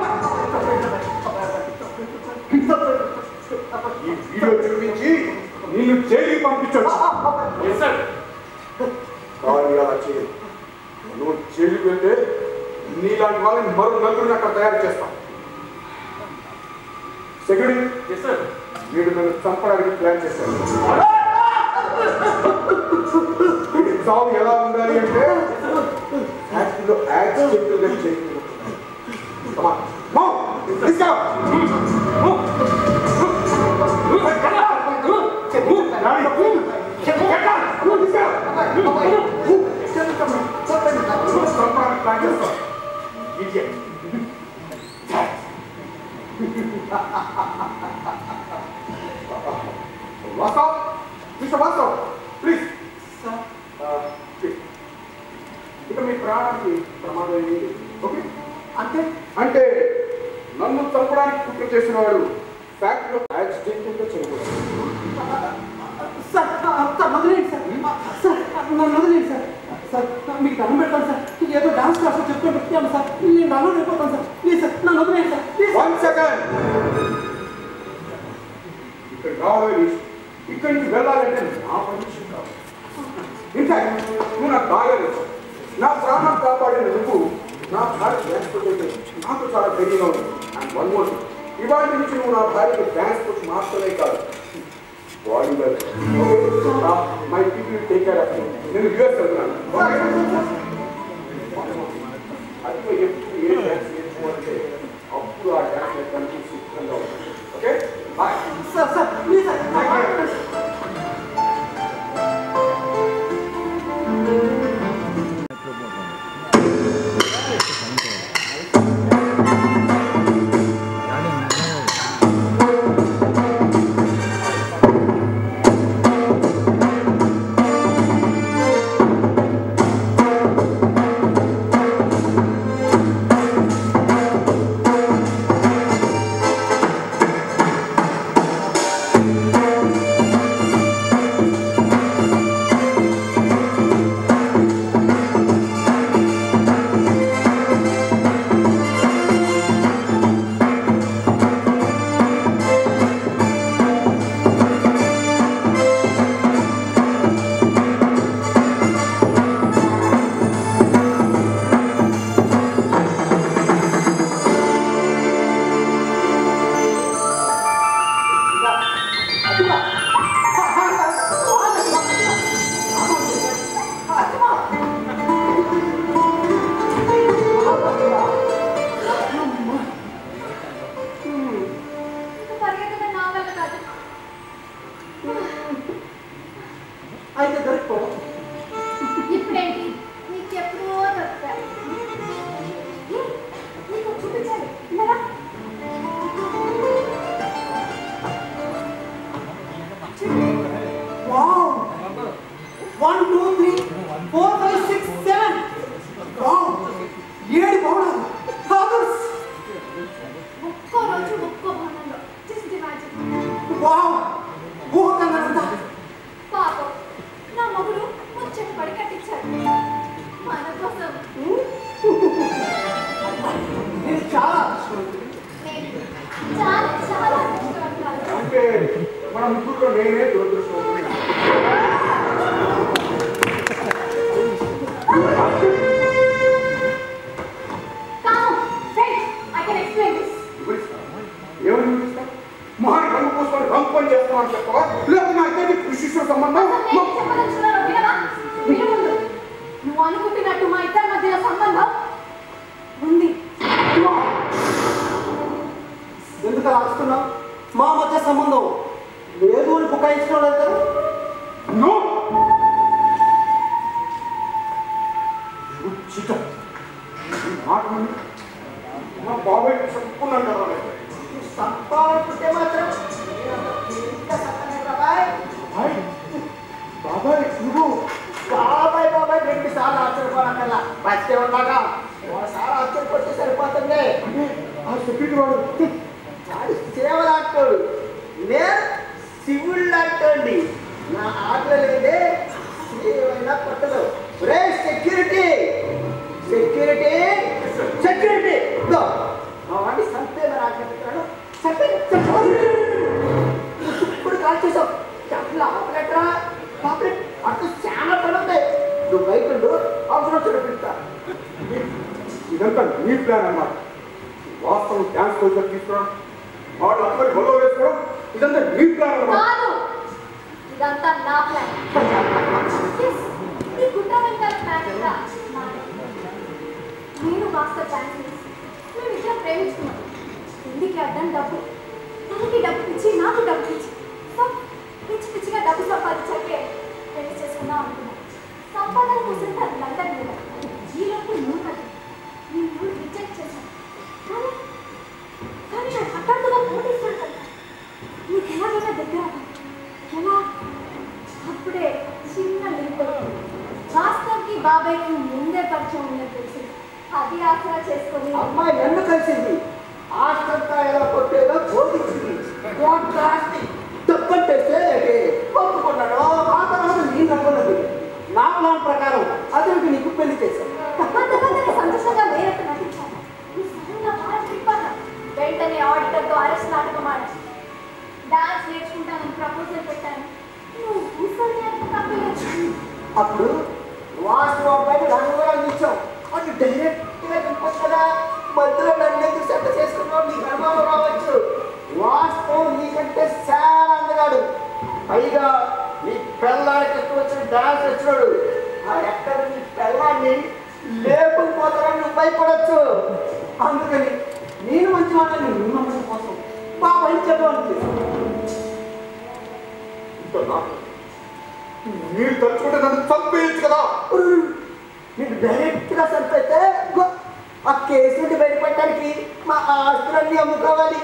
ఈ వీడియో చూపించి నిన్ను జైలుకి పంపించవచ్చు. కానీ అలా చేయదు. నువ్వు జైలుకి వెళ్తే నీలాంటి వాళ్ళని మరో నలుగురిని అక్కడ తయారు చేస్తాం. సెక్యూరిటీ వీడు నన్ను చంపడానికి ప్లాన్ చేశాడు. వీడి చావు ఎలా ఉండాలి అంటే యాక్ట్లో యాక్ట్ చెప్పులుగా చేయాలి. Vastav mister Vastav please. ఇక మీ ప్రాణానికి ప్రమాదం ఏమీ లేదు. ఓకే అంటే అంటే నన్ను చంపడానికి కుట్ర చేసిన వాడు ఫ్యాక్టరీలో యాక్సిడెంట్గా చనిపోయాడు. సార్ సార్ వదిలేండి సార్. సార్ నన్ను వదిలేండి సార్. సార్ మీకు దండం పెడతాను సార్. ఏదో డాన్స్ క్లాస్ చెప్తూ చెప్తాను సార్. నేను లండన్ వెళ్ళిపోతాను సార్. ప్లీజ్ సార్ నన్ను వదిలేండి సార్. ప్లీజ్. 1 సెకండ్. ఇక్కడ రావాలి. ఇక్కడి నుంచి వెళ్ళాలంటే నా పర్మిషన్ కావాలి. ఇన్ఫాక్ట్ నువ్వు నాకు బాగా తెలుసు. నా ప్రాణం కాపాడిన నువ్వు నా భార్య డ్యాన్స్ కోచ్ నాకు చాలా ధైర్యంగా ఉంది. అండ్ 1 మోర్ థింగ్, ఇవాళ నుంచి నువ్వు నా భార్యకి డ్యాన్స్ కోచ్ మాత్రమే కాదు, body my people take care of you. నేను యూఎస్ వెళ్తున్నాను. అది ఎప్పుడు ఏ డ్యాన్స్ నేర్చుకోవాలంటే అప్పుడు ఆ డ్యాన్స్ నేర్చుకోవడానికి సిద్ధంగా ఉంటుంది. Okay bye. Sir sir please sir. అయితే దొరికిపో. ఇప్పుడేంటి నీకు ఎప్పుడో దొరుకుతాయి. నీకు చూపించాలి. ఇలా వావ్ 1 2 3 4 5 6 7 వావ్ 7 భవనాలు. ఫాదర్స్ ఒక్కో రోజు ఒక్కో భవనంలో జస్ట్ ఇమాజిన్. వావ్ ఊహకందంతా. పాపం నా మగుడు ముచ్చట పడి కట్టించాడు మన కోసం. నేను చాలా అదృష్టవంతుడిని. నేను చాలా చాలా అదృష్టవంతురాలు. అంటే మన ముగ్గురులో నేనే దురదృష్టవంతుడిని. చెప్తామని చెప్పవా? లేదా మా ఇద్దరికి శిష్యుల సంబంధం నువ్వు అనుకుంటున్నట్టు మా ఇద్దరి మధ్యలో సంబంధం ఉంది. ఎందుకు రాస్తున్నావు? మా మధ్య సంబంధం లేదు అని బుకాయించడం లేదు కదా. మా బాబాయ్ చెప్పుకున్నాను కదా సంపాదనుకుంటే మాత్రం బాబాయ్ నువ్వు బాబాయ్ బాబాయ్ 2 సార్లు ఆశ్చర్యపోవాలన్నా బతికే ఉన్నాగా ఒకసారి ఆశ్చర్యపోతే సరిపోతుంది. ఆ సెక్యూరిటీ వాడు వాడు సేవలాంటోడు, నేను శివుడు లాంటోండి. నా ఆటలు లేదే ఏమైనా పట్టదు. రే సెక్యూరిటీ సెక్యూరిటీ సెక్యూరిటీ మా వాడిని సంతే మరి ఆజ్ఞాపిస్తున్నాడు. ఇప్పుడు కాల్ చేసావు అట్లా ఆపలేటరా ఆపలేట్ అటు చాలా పడుతుంది. నువ్వు బయట అవసరం చూపిస్తా. ఇదంతా నీ ప్లాన్ అన్నమాట. వాస్తవం డ్యాన్స్ కోచ్ తీసుకురావడం, వాడు అందరి గొడవ వేసుకోవడం, ఇదంతా నీ ప్లాన్ అన్నమాట. కాదు, ఇదంతా నా ప్లాన్. ఈ గుట్ట వెంకల ప్లాన్ కూడా నాదే. నేను మాస్టర్ డాన్స్ చేసి మేమిద్దరం ప్రేమించుకున్నాం. ఇంటికి అడ్డం డబ్బు, తనకి డబ్బు ఇచ్చి నాకు డబ్బు ఇచ్చి పిచ్చి పిచ్చిగా డబ్బు సంపాదించాకే పెళ్లి చేసుకుందాం అనుకున్నాను. సంపాదన కోసం తను లండన్ వెళ్ళాను. ఈలోపు నువ్వు నేను రిజెక్ట్ చేశాను. కానీ నాకు హఠాత్తుగా పోటీస్తాను కదా, నీకు ఎలాగైనా దగ్గర ఎలా? అప్పుడే చిన్న లింక్ వాస్తవ్కి బాబాయ్కి ముందే పరిచయం ఉందని తెలిసి అది ఆసరా చేసుకొని అమ్మాయి నన్ను కలిసింది. ఆస్తంతా ఎలా కొట్టేదో బోధించింది. తప్పంటే ఒప్పుకున్నాను. ఆ తర్వాత నేను నమ్మన్నది. నా ప్లాన్ ప్రకారం అతనికి నీకు పెళ్లి చేశాను. సంతోషంగా వేరేట్టు నటించాను. వెంటనే ఆడిటర్తో అరెస్ట్ నాటకం ఆడాను. డాన్స్ నేర్చుకుంటానని ప్రపోజల్ పెట్టాను. నువ్వు కూర్చొని అప్పుడు వాస్తవ అబ్బాయిని నన్ను కూడా అందించావు. అది డైరెక్ట్గా చెప్పచ్చు కదా. మధ్యలో నన్ను ఎందుకు సెట్ చేసుకున్నావు? నీకు అనుభవం రావచ్చు. వాస్తవం నీకంటే చాలా అందగాడు. పైగా నీ పిల్లాడికి వచ్చిన డాన్స్ వచ్చినాడు. ఎక్కడ నీ పిల్లాన్ని లేకపోతారని నువ్వు భయపడచ్చు. అందుకని నేను మంచి వాళ్ళని నువ్వు నమ్మడం కోసం బాబాయ్ చెప్పాలి. మీరు తలుచుకుంటే నన్ను చంపేయచ్చు కదా. నీకు డైరెక్ట్గా చంపైతే ఆ కేసు నుండి బయటపడటానికి మా ఆస్తులన్నీ అమ్ముకోవాలి.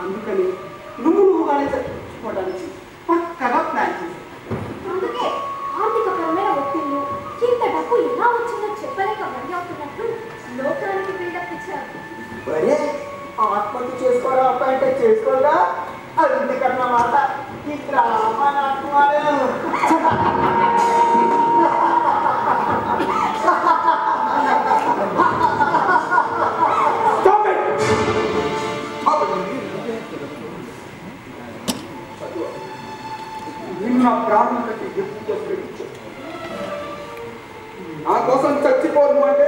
అందుకని నువ్వుగానే చచ్చిపోవడానికి పక్కగా ప్లాన్ చేశాను. అందుకే ఆర్థికపరమైన ఒత్తిళ్లు, ఇంత డబ్బు ఎలా వచ్చిందో చెప్పలేక వరి అవుతున్నట్లు లోకానికి బిల్డప్ ఇచ్చారు. మరే ఆత్మహత్య చేసుకోరా అంటే చేసుకోగా అందుకన్న మాట ఈ గ్రామ నాటకాలు. నిన్న ప్రాణం కట్టి ఎప్పుడు ప్రేమించాను. నా కోసం చచ్చిపోదు అంటే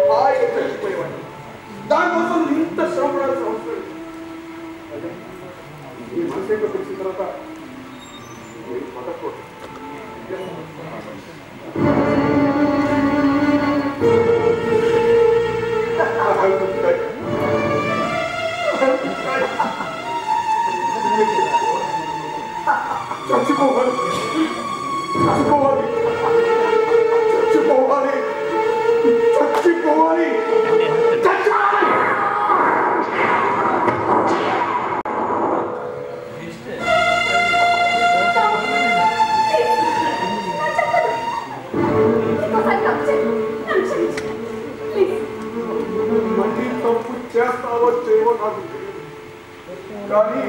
హాయిగా చచ్చిపోయేవాడిని. దానికోసం ఇంత శ్రమపడాల్సిన అవసరం లేదు. ఈ మనసు ఏంటో తెలిసిన తర్వాత పదకూడదు. చచ్చిపోవాలి చచ్చిపోవాలి చచ్చిపోవాలి చచ్చిపోవాలి చచ్చిపోవాలి. మళ్ళీ తప్పు చేస్తావో చేయవో నాకు తెలియదు. కానీ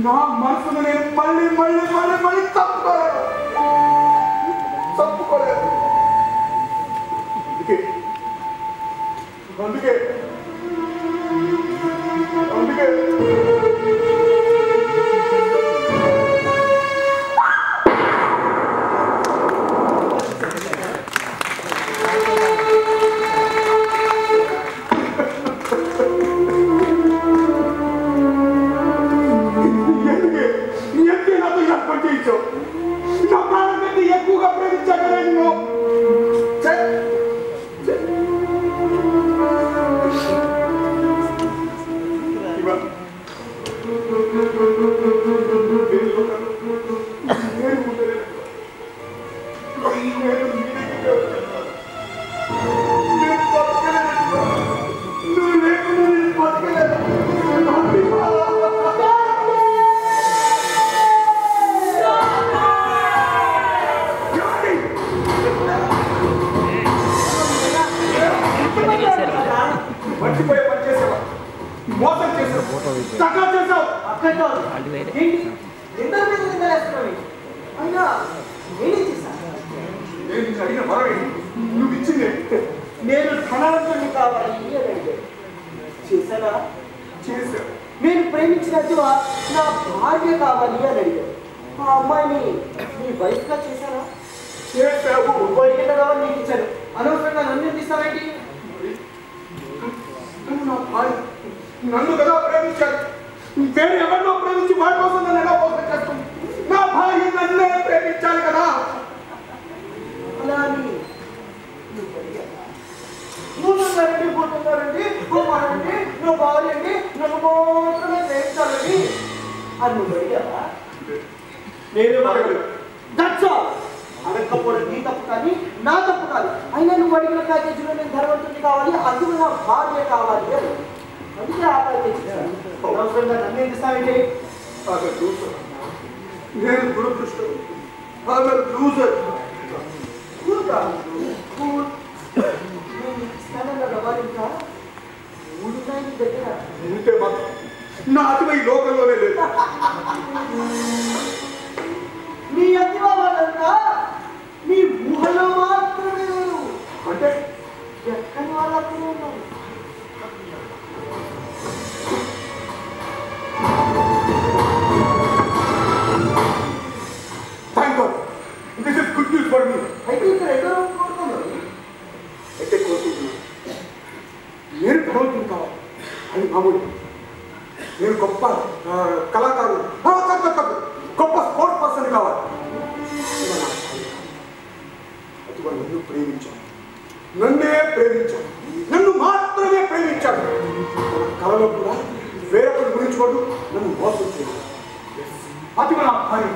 నా మనసును నేను మళ్ళీ మళ్ళీ మళ్ళీ మళ్ళీ తప్పుకోలేదు. అందుకే అందుకే అందుకే మర్చిపోయే పని చేసావా? మోసం చేసావు, చక్కా చేసావు. అక్కడ కాదు. ఏంటి ఎందరి మీద నిందలేస్తున్నావు? అయినా నేనేం చేశాను? నేను నిన్ను అడిగిన వరం ఏంటి? నువ్వు ఇచ్చింది నేను ధనవంతుడిని కావాలి అని అడిగాను. చేశానా? చేసావు. నేను ప్రేమించిన అతివ నా భార్య కావాలి అని అడిగాను. ఆ అమ్మాయిని నీ వైఫ్గా చేశానా? చేసావు. నువ్వు అడిగిన కావాలి నీకు ఇచ్చాను. అనవసరంగా నన్ను తీస్తావేంటి? నా భార్య నన్ను కదా ప్రేమించాడు. వేరే ఎవరినో ప్రేమించి వాడి కోసం నన్ను ఎలా మోసం చేస్తాను? నా భార్య నన్నే ప్రేమించాలి కదా. అలా అని నువ్వు అడిగావా? నువ్వు నన్ను పోతున్నారండి, గోమారండి, నువ్వు భార్య అండి, నన్ను మాత్రమే ప్రేమించాలండి అని నువ్వు అడిగావా? నేను అడగకపోవడం నీ తప్పు కానీ నా తప్పు కాదు. అయినా నువ్వు అడిగిన ప్యాకేజీలో నేను ధనవంతుడిని కావాలి, అందులో నా భార్య కావాలి అని అందుకే ఆ ప్యాకేజీ అవసరంగా నన్ను ఏం చేస్తానంటే ఆమె లూజర్, నేను దురదృష్టం. ఆమె లూజర్. దగ్గర ఉంటే మాత్రం నా అతివ ఈ లోకంలోనే లేదు. నీ అతివ వాళ్ళంతా నీ ఊహలో మాత్రమే లేరు. అంటే ఎక్కడి వాళ్ళకి ఉన్నారు. Thank God, this is good news for me. అయితే ఇక్కడ ఎక్కడో కోరుకున్నారు. అయితే కోరుకుంటున్నాను, నేను భగవంతుని కావాలి అని మామూలు. నేను గొప్ప కళాకారుడు, గొప్ప స్పోర్ట్స్ పర్సన్ కావాలి. అదిగో నన్ను ప్రేమించాను, నన్నే ప్రేమించాను, నన్ను మాత్రమే ప్రేమించాను. మన కళలో కూడా వేరొకరి గురించి వాడు నన్ను మోసం చేయాలి. అది మన భార్య.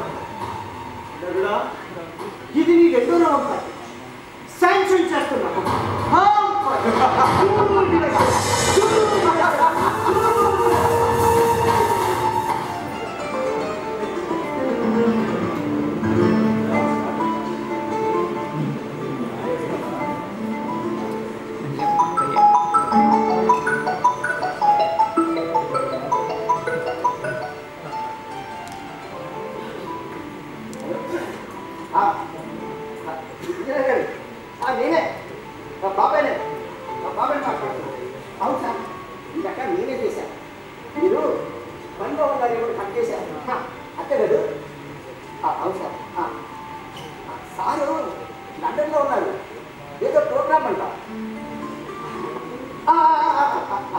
ఇది నీ రెండో నమ్మకం శాంక్షన్ చేస్తున్నా. నేనే బాబాయ్నే మాట్లాడుతున్నాను. అవును సార్, ఈ రకం నేనే చేశాను. మీరు మన్మోహన్ గారు ఎవరు కట్ చేశారు అంతే కదా? అవును సార్. సారు లండన్లో ఉన్నారు, ఏదో ప్రోగ్రామ్ అంట.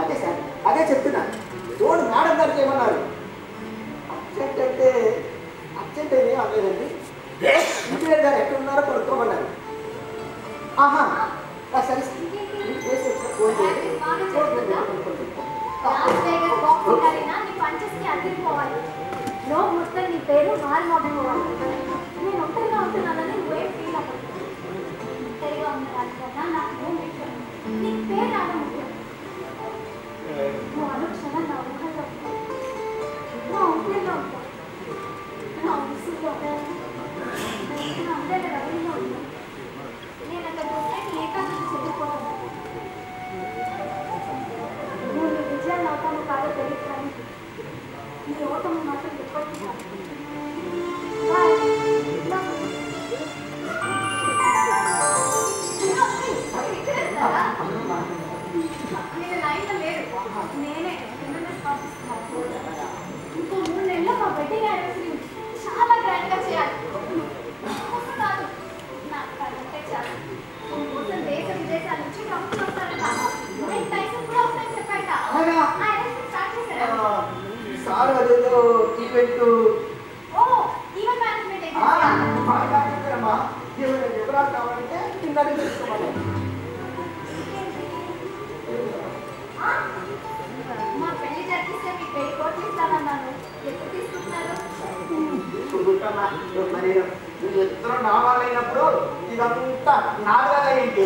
అదే సార్, అదే చెప్తున్నాను. తోడు మేడం గారు చేయమన్నారు. అర్జెంట్ అంటే అర్జెంట్ ఏమీ అనలేదండి. ఇంజనీర్ గారు ఎక్కడ ఉన్నారో కొనుక్కోమన్నారు. సరే మొత్తం నీ పేరు మారి మోడల్ నేను ఒంటరిగా ఉంటున్నానని నువ్వేం ఫీల్ అవ్వదు. ఒంటరిగా ఉన్నదానికన్నా నాకు నీ పేరు రావడం ముఖ్యం. నువ్వు అనుక్షణం నా ఊహల్లో ఉంటావు, నా ఊపిరిలో ఉంటావు, నా ఉసులో నా అందరి రవిలో ఉంటావు. నేను అక్కడ చూస్తే ఏకాంతం చెల్లిపోతాను. నువ్వు నీ విజయాన్ని అవుతాను కాదో తెలియదు కానీ నీ ఓటమి మాత్రం ఎప్పటికీ కాదు. నేను లైన్లో లేరు, నేనే పంపిస్తున్నాను. ఇంకో 3 నెలల్లో మా వెడ్డింగ్ యానివర్సరీ చాలా గ్రాండ్గా చేయాలి. కాదు నాకు కదంటే చాలు. కోసం దేశ విదేశాల నుంచి కంపెనీ వస్తారంట. మైక్ టైసన్ కూడా వస్తారని చెప్పాట. స్టార్ట్ చేశారా? సార్ అదేదో ఈవెంట్ ఈవెంట్ మేనేజ్మెంట్ అమ్మా, ఎవరా కావాలంటే కిందనే తెలుసుకోవాలి. మా పెళ్లి జరిగిస్తే మీ పెళ్లి కోట్లు ఇస్తానన్నాను. ఎప్పుడు తీసుకుంటున్నారు? మరి ఇద్దరు నా వాళ్ళైనప్పుడు ఇదంతా నా వల్ల ఏంటి?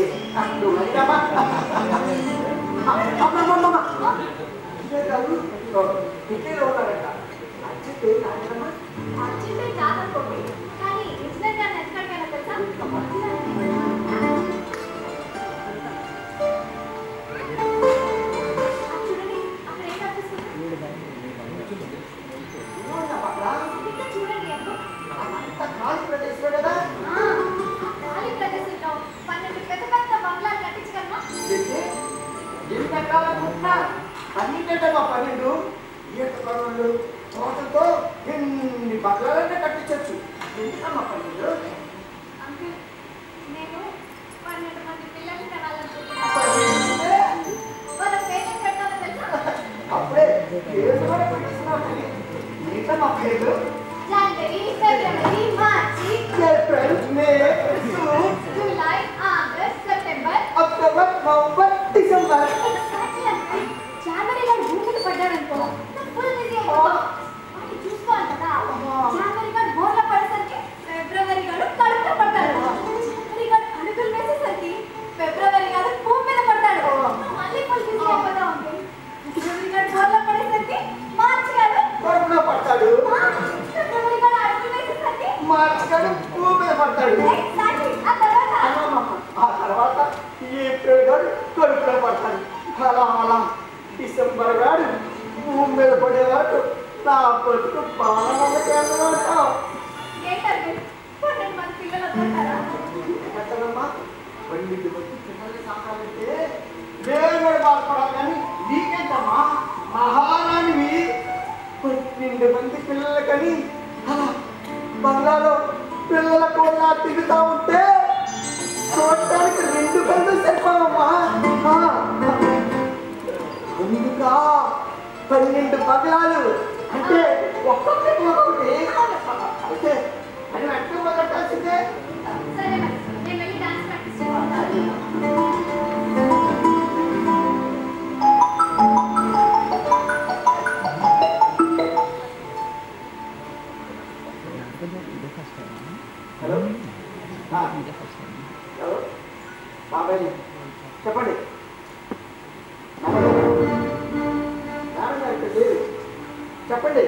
ఢిల్లీలో ఉన్నారంట. అర్జెంట్ కాదమ్మా. అర్జెంటే కాదనుకోండి, కానీ ఇంజనీర్ గారిని ఎక్కడికైనా తెలుసా? ఎంతకాలం ఉంటున్నా అన్నింటేమా 12 ఈతకాలంలో తోటతో ఎన్ని బంగ్లాలైనా కట్టించవచ్చు. ఎందుకమ్మా 12? అంకుల్ నేను 12 మంది పిల్లల్ని కనాలనుకుంటున్నాను. వాళ్ళ పేర్లు పెట్టాలో తెలుసా? అప్పుడే పేరు కూడా పెట్టిస్తున్నావు కానీ ఏంటమ్మా పేరు? January, February, March, April, May, June, July, August, September, October, November, December. Exactly uncle. జనవరిలో భూమికి పడ్డాడనుకో ఫుల్ బిజీ అయిపో. వాటిని చూసుకోవాలి కదా. జనవరి గారు బోర్లో పడేసరికి ఫిబ్రవరి గారు కడుపులో పడతాడు. జనవరి గారు అడుగులు వేసేసరికి ఫిబ్రవరి గారు భూమి మీద పడతాడు. మళ్ళీ ఫుల్ బిజీ అయిపోతాం అంకుల్. ఫిబ్రవరి గారు బోర్లో పడేసరికి మార్చి గారు కడుపులో పడతాడు. ఫిబ్రవరి గారు అడుగులు వేసేసరికి మార్చి గారు భూమి మీద పడతాడు. ఎగ్జాక్ట్లీ ఆ తర్వాత ఆ తర్వాత ఏప్రిల్ గారు కడుపులో పడతాడు. అలా డిసెంబర్ గారు భూమి మీద పడేవాడు. నా బతుకు బాగా ఏంటంటే 12 మంది పిల్లలు వస్తుంటారా? కట్టదమ్మా 12 మంది పిల్లల్ని సాకాలంటే నేను కూడా బాధపడాలి కానీ నీకేంటమ్మా మహారాణివి 12 మంది పిల్లలు కానీ బంగ్లాలో పిల్లల కూడా తిరుగుతా ఉంటే చూడటానికి 2 కళ్ళు సరిపోవమ్మా. ముందుగా 12 బంగ్లాలు అంటే ఒక్కొక్కటి అయితే అని వెంటనే మొదలెట్టాల్సిందే. సరే మరి నేను వెళ్ళి డాన్స్ ప్రాక్టీస్ చేసుకుంటాను. హలో హలో బాబాయ్ చెప్పండి. నాన్నగారు లేదు చెప్పండి.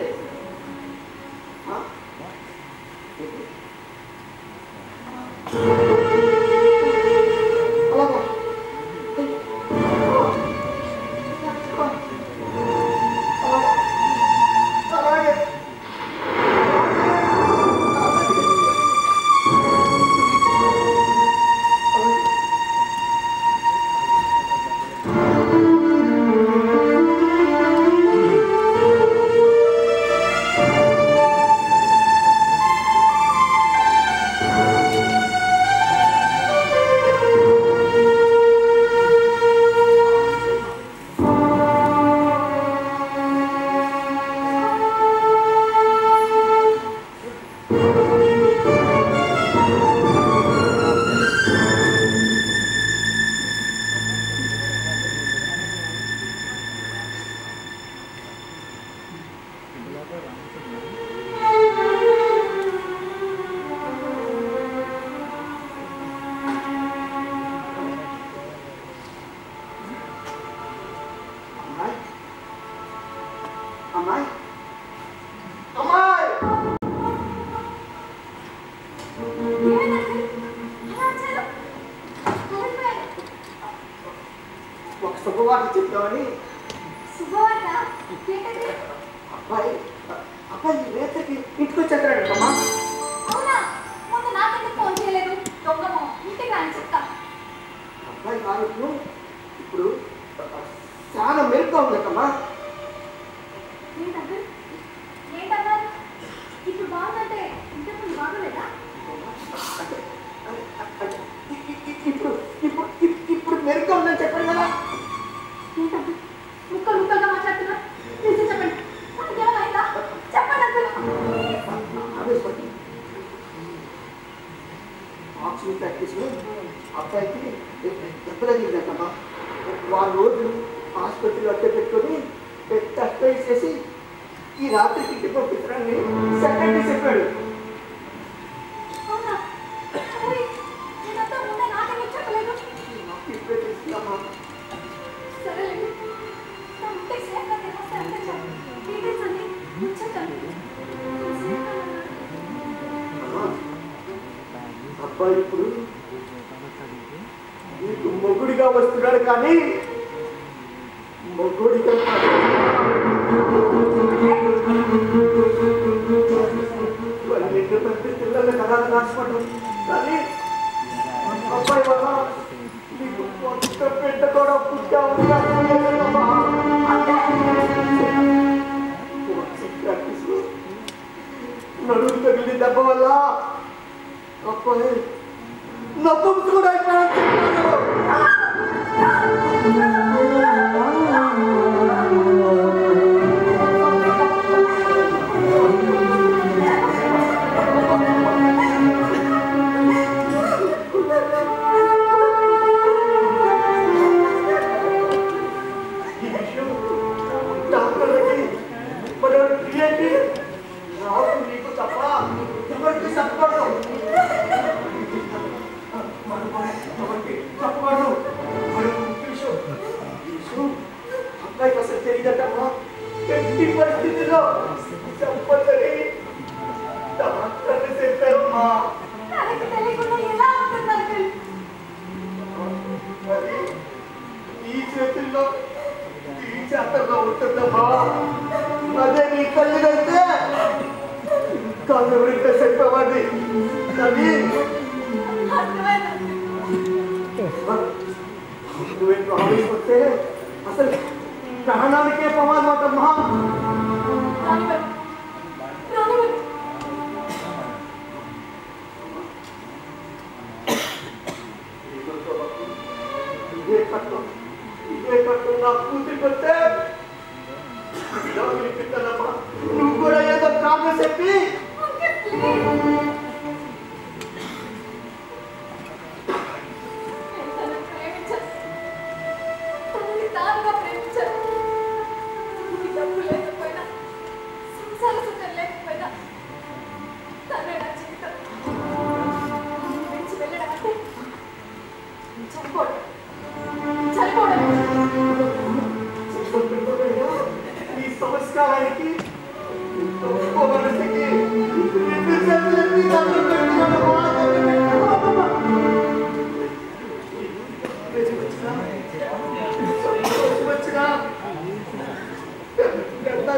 అలాగా అలాగే అమ్మాయి అమ్మాయి ఒక శుభవార్త చెప్తామని. శుభవార్త ఏంటది? అబ్బాయి అబ్బాయి రేతకి ఇంటికి వచ్చేస్తాడంటమ్మా. అవునా? ముందు నాకెందుకు ఫోన్ చేయలేదు? దొంగమో ఇంటికి రాని చెప్తా. అబ్బాయి ఆరోగ్యం ఇప్పుడు చాలా మెరుగ్గా ఉందమ్మా. ఏంటన్నారు? ఇప్పుడు బాగుందంటే ఇంతకు బాగోలేదా? ఇప్పుడు ఇప్పుడు ఇప్పుడు మెరుగ్గా ఉందని చెప్పండి కదా. ఏంటన్నా ముక్కలు ముక్కలుగా మాట్లాడుతున్నా? నిజం చెప్పండి. మనకి ఏమైందా? చెప్పండి అసలు. ఆక్సిజన్ ప్రాక్టీస్లో అబ్బాయికి దెబ్బ తగిలిందమ్మా. 4 రోజులు ఆసుపత్రిలో అట్టే పెట్టుకొని టెస్ట్ చేసి ఈ రాత్రి ఇంటికి పంపిస్తానని సెక్రటరీ చెప్పాడు. అవునా? మరి నేనంతా ముందే నాకెందుకు చెప్పలేదు? నాకు ఇప్పుడే తెలిసిందమ్మా. సరేలేండి. నా ఇంటికి సేఫ్గా తిరిగొస్తే అంతే చాలు. డీటెయిల్స్ అన్నీ ఇచ్చేద్దాం. అబ్బాయి ఇప్పుడు నీకు మొగుడిగా వస్తున్నాడు కానీ మొగుడిగా కాదు. 12 మంది పిల్లల కథ రాసుకోవడం కానీ అబ్బాయి వల్ల నీకు కొత్త బిడ్డ కూడా పుట్టా ఉంటాడు. వల్ల అప్పుడు నొప్పి కూడా అదే నీ కళ్ళైతే కళ్ళు ఎవరింటే చెప్పేవాడి అది నువ్వు ఆలోచిస్తే అసలు ప్రాణానికే ప్రమాదం అంటమ్మా. ఇదే కట్టు నా కూతురికి వస్తే నువ్వు కూడా ఏదో కాదు చెప్పి ఈ సంస్కారానికి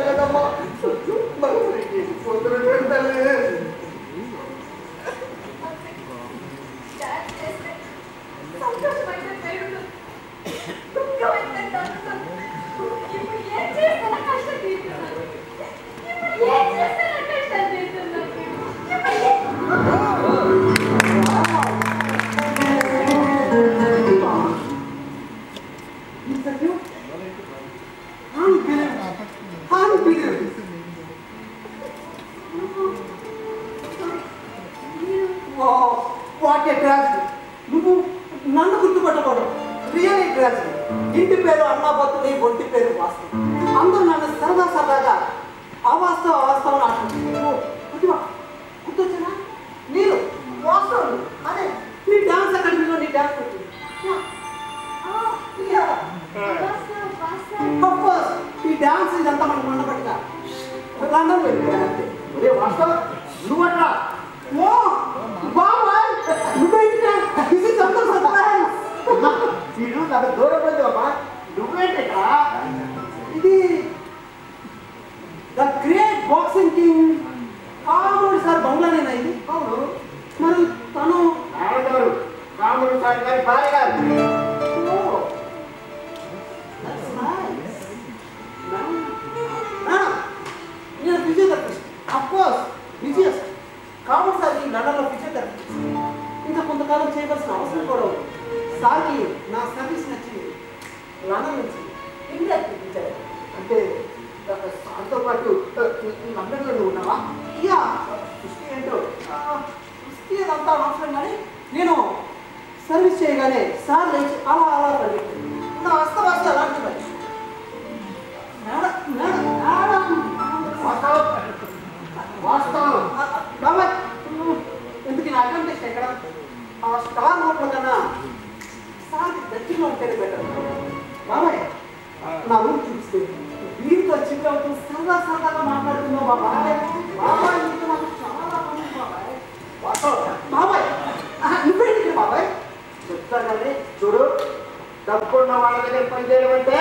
కదమ్మా పొద్దున పెడతాను నువ్వు నన్ను గుర్తుపట్టకూడదు. Real tragedy. ఇంటి పేరు అన్నాబత్తుని, ఒంటి పేరు వాస్తవం. అందరూ నన్ను సరదా సరదాగా అవాస్తవం ఆడుకుంటున్నాను. గుర్తొచ్చానా? నేను వాస్తవం అదే నీ డాన్స్ అకాడమీలో నీ డాన్స్ ఈ డాన్స్ ఇదంతా మనకు మండపట్టుగా లండన్ వెళ్ళిపోయా అంతే. ఒరే వాస్తవం నువ్వట్రా వీడు నాకు దూరం అమ్మా. నువ్వేంటా ఇది ద గ్రేట్ బాక్సింగ్ కింగ్ కాముడు సార్ బంగ్లానేనా ఇది? అవును. మరి తను కాముడు సార్ గారి భార్య గారు. నేను ఫిజియోథెరపిస్ట్. అఫ్కోర్స్ ఫిజియోస్ కాముడు సార్ ఈ లండన్లో ఫిజియోథెరపిస్ట్. ఇంకా కొంతకాలం చేయవలసిన అవసరం కూడా ఉంది. సార్కి నా సర్వీస్ నచ్చింది. లండన్ నుంచి ఇండియాకి పంపించారు. అంటే సార్తో పాటు లండన్లో నువ్వు ఉన్నావా? ఇయ్యా సృష్టి ఏంటో సృష్టి అదంతా అవసరం. కానీ నేను సర్వీస్ చేయగానే సార్ లేచి అలా అలా పరిగెత్తాను. నా అస్తవాస్త అలాంటి మరి వాస్తవం బాబాయ్ ఎందుకు నా అటెంప్ట్ ఎక్కడ ఆ స్టార్ హోటల్ కన్నా సార్కి దగ్గరలో ఉంటేనే బెటర్. బాబాయ్ నా ఊరు చూపిస్తే వీరితో చిన్నవుతూ సరదా సరదాగా మాట్లాడుతున్నావు బాబాయ్. బాబాయ్ నీకు నాకు చాలా పని బాబాయ్. బాబాయ్ నువ్వేంటి బాబాయ్? చెప్తానని చూడు, డబ్బున్న వాళ్ళ దగ్గర పనిచేయడం అంటే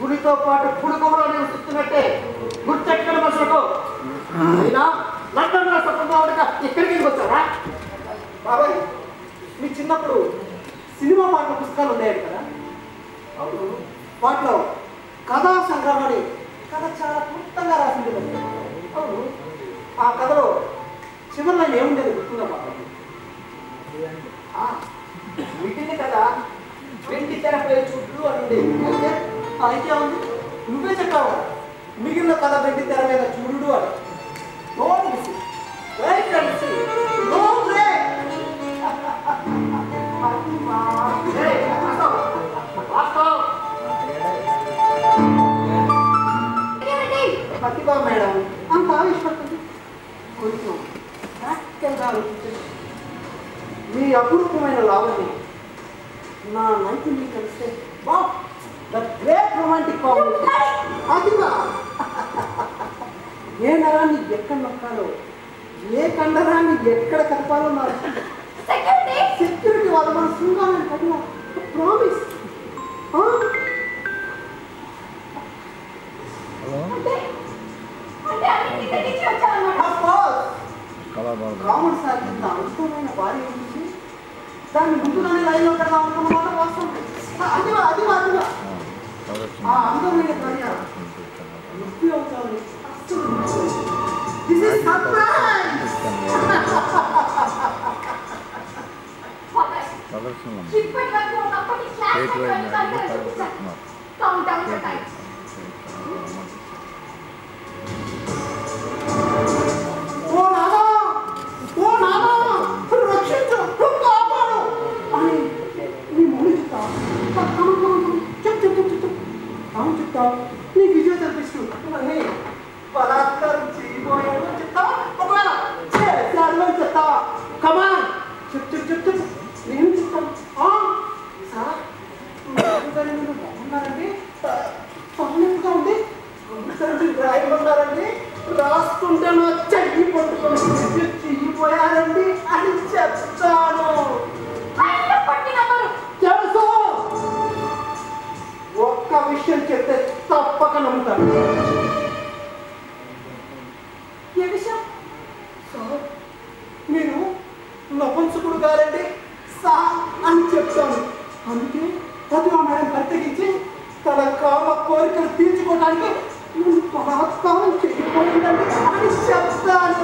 పులితో పాటు పుడుకోవలో నివసిస్తున్నట్టే. గుర్తెక్కడ మసలకు అయినా లండన్లో సొంతంగా ఉండగా ఇక్కడికి వచ్చారా? బాబాయ్ మీ చిన్నప్పుడు సినిమా పాటల పుస్తకాలు ఉన్నాయండి కదా? అవును. వాటిలో కథా సంగ్రహం అని కథ చాలా క్లుప్తంగా రాసింది. అవును. ఆ కథలో చివరిలో ఏముండేది గుర్తుందా బాబు? వీటిని కదా వెండి తెరపై చుట్టూ అని ఉండేది. అయితే ఉంది, నువ్వే చెప్పావు మిగిలిన కథ వెండి తెర మీద చూడు అని. ప్రతిభా మేడం అంత ఆవిష్పడుతుంది. కొంచెం ప్రాక్టికల్గా ఆలోచించండి. మీ అపురూపమైన లాభం నా నైపుణ్యం కలిస్తే ద గ్రేట్ రొమాంటిక్ ప్రతిభా ఏ నరాన్ని ఎక్కడ నొక్కాలో, ఏ కండరాన్ని ఎక్కడ కలపాలో నా సెక్యూరిటీ వాళ్ళ మన శృంగాలను ప్రతిభ ప్రామిస్. రాముడు సార్ ఇంత అనుకూలమైన భార్య గురించి దాన్ని ముందుగానే లైన్లో పెడదాం అనుకున్నమాట వాస్తవం. అదివా అదివా అదివా ఆ అందమైన భార్య నొప్పి అవుతామని నీ విజయ తెలిపిస్తూ బలాత్కారం చేయబోయాడు చెప్తావా? ఒకవేళ చేశాడు అని చెప్తావా? కమాన్ చెప్పు చెప్పు చెప్పు చెప్పు. నేను చెప్తాను. సార్ బాగున్నారండి, పర్లేదుగా ఉంది, డ్రాయింగ్ ఉన్నారండి, రాసుకుంటే నా చెయ్యి పట్టుకొని చెయ్యిపోయారండి అని చెప్తాను. తెలుసు, ఒక్క విషయం చెప్తే తప్పక నమ్ముతాను. ఏ విషయం? సార్ మీరు నపుంసకుడు గారండి సార్ అని చెప్తాను. అందుకే ప్రతిభా మేడం ప్రత్యేకించి తన కామ కోరికలు తీర్చుకోవడానికి నేను బలాత్కారం చేయకపోయిందండి అని చెప్తాను.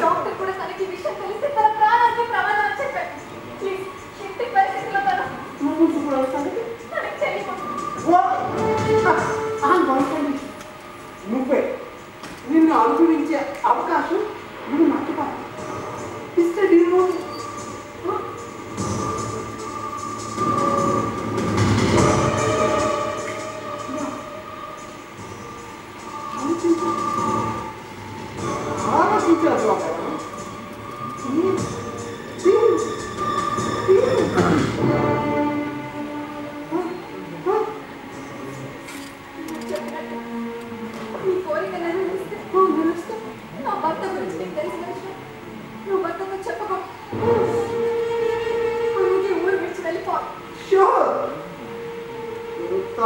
డాక్టర్ కూడా తనకి విషయం తెలిస్తే తన ప్రాణానికి ప్రమాదం అని చెప్పాడు. ఇంటి పరిస్థితిలో నువ్వే నిన్ను అనుభవించే అవకాశం నువ్వు మర్చిపో. ఇస్తే డీలు ఆలోచించారు.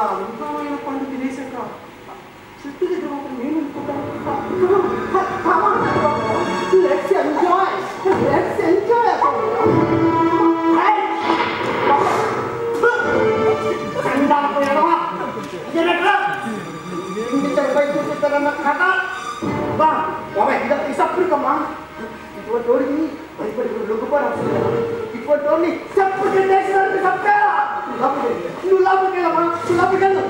అనుభవమైన పండు తినేసాక చుట్టూ దగ్గర మాత్రం నేను ఇటువంటి భయపడి లొంగిపోయి వస్తుంది కదా. ఇటువంటి చెప్పు నువ్వు లోపలికెళ్ళమ్మా, నువ్వు లోపలికెళ్ళు.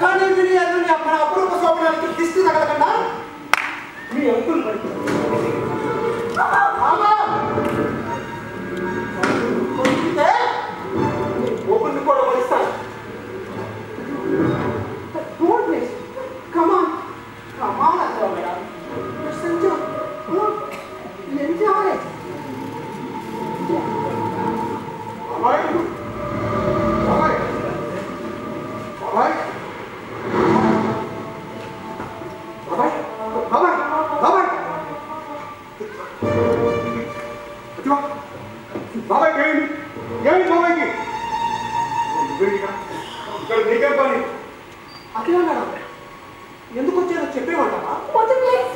కానీ మీరు ఎదురు అక్కడ అపూర్వ శోభనానికి దిష్టి తగలకుండా మీ అంకులు పడుతుంది. ఓపెన్ కూడా వస్తాను. కమాన్ కమాన్ అంటావు మేడం. ఎంజాయ్ బాబాయ్ ఏమి బాబాయ్కి నీకే పని అఖిల మేడం ఎందుకు వచ్చారో చెప్పేమంటావా? వద్దు ప్లీజ్,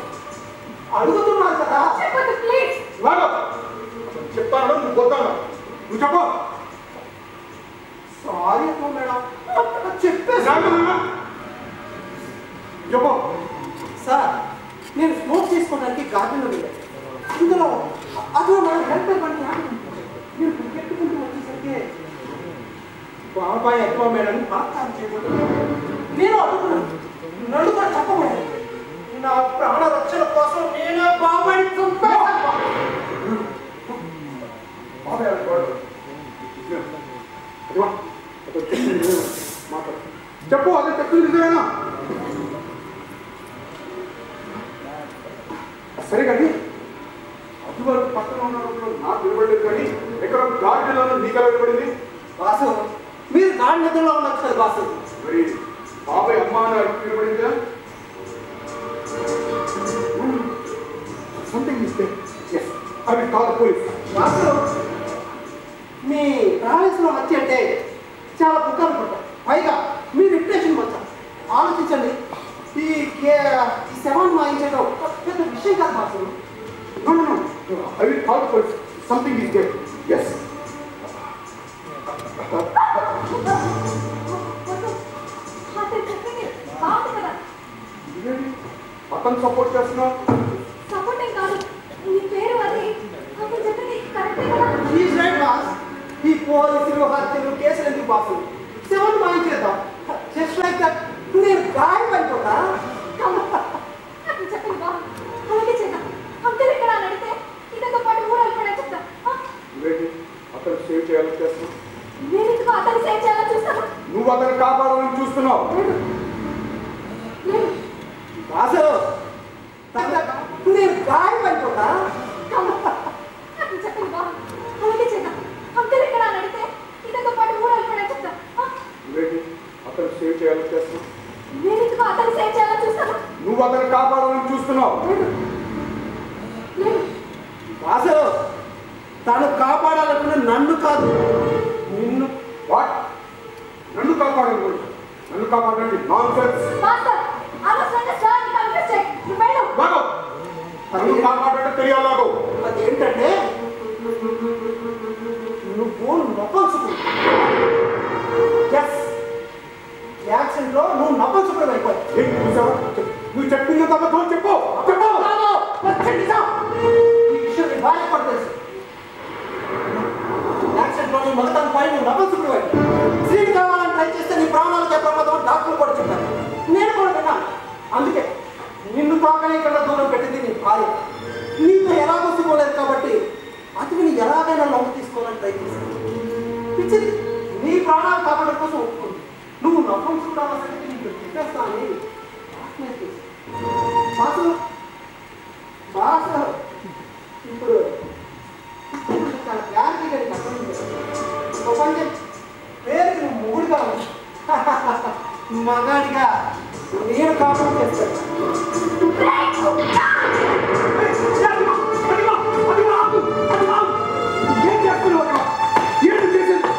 అడుగుతున్నాను కదా. చెప్పండి ప్లీజ్. చెప్తాను నువ్వు పోతాను నువ్వు చెప్పు. సారీ అఖిల మేడం, చెప్పేసి చెప్పు. సార్ నేను స్మోక్ చేసుకోవడానికి గార్డెన్లో వెళ్ళాను. అందులో అఖిల మేడం హెల్ప్ ఇవ్వండి. నేను పరిగెత్తుకుంటూ వచ్చేసరికి బాబాయ్ అఖిల మేడం పాత్ర చేయబోతున్నాను. నేను అడుగుతున్నాను, నన్ను కూడా చెప్పబోయాను. నా ప్రాణ రక్షణ కోసం నేనే బాబాయ్ చంపేశాను. చెప్పు అదే చెప్తుంది నిజమేనా? సరే కానీ అది వరకు పక్కన ఉన్న నాకు వినబడలేదు కానీ ఎక్కడ గార్డెన్లో నీకు ఎలా వినబడింది? బాసు మీరు గాడి నిద్రలో ఉండొచ్చు కదా బాసు. మరి బాబాయ్ అమ్మ అని వినబడిందా? Something mistake. Yes I will call the police. Boss మీ ట్రావెల్స్లో వచ్చి అంటే చాలా పుకారు పడ్డారు. పైగా మీ రిప్యుటేషన్ వచ్చారు. ఆలోచించండి, ఈ శవాన్ని వాయించడం పెద్ద విషయం కాదు boss. No, no, no. I will call the police. Something is there. Yes. చెప్పింది బాగుంది కదా. అతను సపోర్ట్ చేస్తున్నా. సపోర్ట్ ఏం కాదు, నీ పేరు అది అప్పుడు చెప్పింది కరెక్టే కదా. Is right boss. ఈ పోలీసులు హత్యలు కేసులు ఎందుకు బాసు? శవాన్ని వాయించేద్దాం. జస్ట్ లైక్ దట్ నేను గాయపడిపోతా. అప్పుడు చెప్పింది బాగుంది, అలాగే చేద్దాం. అంతే ఇక్కడ అని అడిగితే ఇతనితో పాటు ఊరు వెళ్ళిపోయినా చెప్తా. అతను సేవ్ చేయాలని చేస్తున్నా. నేను ఎందుకు అతను సేవ్ చేయాలని చూస్తాను? నువ్వు అతను కాపాడాలని చూస్తున్నావు. లేదు బాసు నేను గాయపడిపోతా. అప్పుడు చెప్పింది బాగుంది, అలాగే చేద్దాం. అంతే ఇక్కడ అని అడిగితే ఇతనితో పాటు ఊరు వెళ్ళిపోయినా చెప్తా. అతను సేవ్ చేయాలని చేస్తున్నా. నేను ఎందుకు అతను సేవ్ చేయాలని చూస్తాను? నువ్వు అతను కాపాడాలని చూస్తున్నావు. లేదు బాసు తను కాపాడాలనుకున్న నన్ను కాదు నిన్ను. వాట్? నన్ను కాపాడాలి? నన్ను కాపాడండి నాన్సెన్స్. మాస్టర్ అనవసరంగా సార్ని కన్ఫ్యూజ్ చేయి. నువ్వు వెళ్ళు. బాగో నన్ను కాపాడంటే తెలియాలాగో. అదేంటంటే నువ్వు నపంసుకు. ఎస్, యాక్సిడెంట్లో నువ్వు నపంసుకుడు అయిపోయావు. ఏంటి చూసావా? నువ్వు చెప్పింది అబద్ధం. చెప్పు చెప్పు. ఈ విషయం నీ భార్య కూడా తెలుసు. యాక్సిడెంట్లో నీ మగతను పోయి నువ్వు నపంసుకుడు అయిపోయావు. సీట్ కావాలని ట్రై చేస్తే నీ ప్రాణాలకే ప్రమాదం డాక్టర్లు కూడా చెప్పారు. నేను కూడా విన్నాను. అందుకే నిన్ను తాకనే కన్నా దూరం పెట్టింది నీ భార్య. నీతో ఎలాగో సిగ్గులేదు కాబట్టి అతని ఎలాగైనా లవ్ తీసుకోవాలని ట్రై చేశాను. పిచ్చిది నీ ప్రాణాలు కాపాడడం కోసం ఒప్పుకుంది. నువ్వు నపంసుకుడు అన్న సంగతి నీకు చెప్పేస్తానని బాసు బాసు ఇప్పుడు చాలా క్లారిటీగా నీకు అర్థమైంది. ఒక పని చెప్పి పేరుకి నువ్వు మొగుడుగా ఉంది. మగాడిగా నేను కాపాడు చేస్తాను. ఏం చేస్తున్నావు? ఏంటి చేసేది?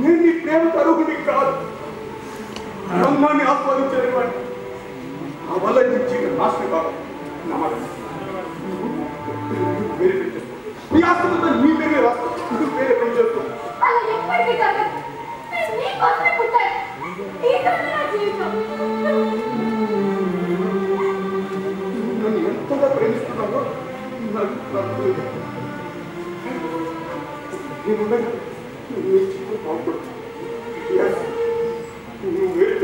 నేను నీ ప్రేమ తరుగుని కాదు, బ్రహ్మాన్ని ఆస్వాదించేవాడిని. ఆ వల్ల జీవితం నాశనం కాదు. నమ్మకం వేరే పెళ్లి చేసుకో. నీ ఆస్తితో నీ పేరే రాస్తాను, వేరే పెళ్లి చేసుకో. అలా ఎప్పటికీ జరగదు. నేను నీ కోసమే పుట్టాను. ఈ తరం నా జీవితం. నన్ను ఎంతగా ప్రేమిస్తున్నావో నాకు తెలియదు. నేనుండగా నీ జీవితం బాగుంటుంది. నువ్వు వేరే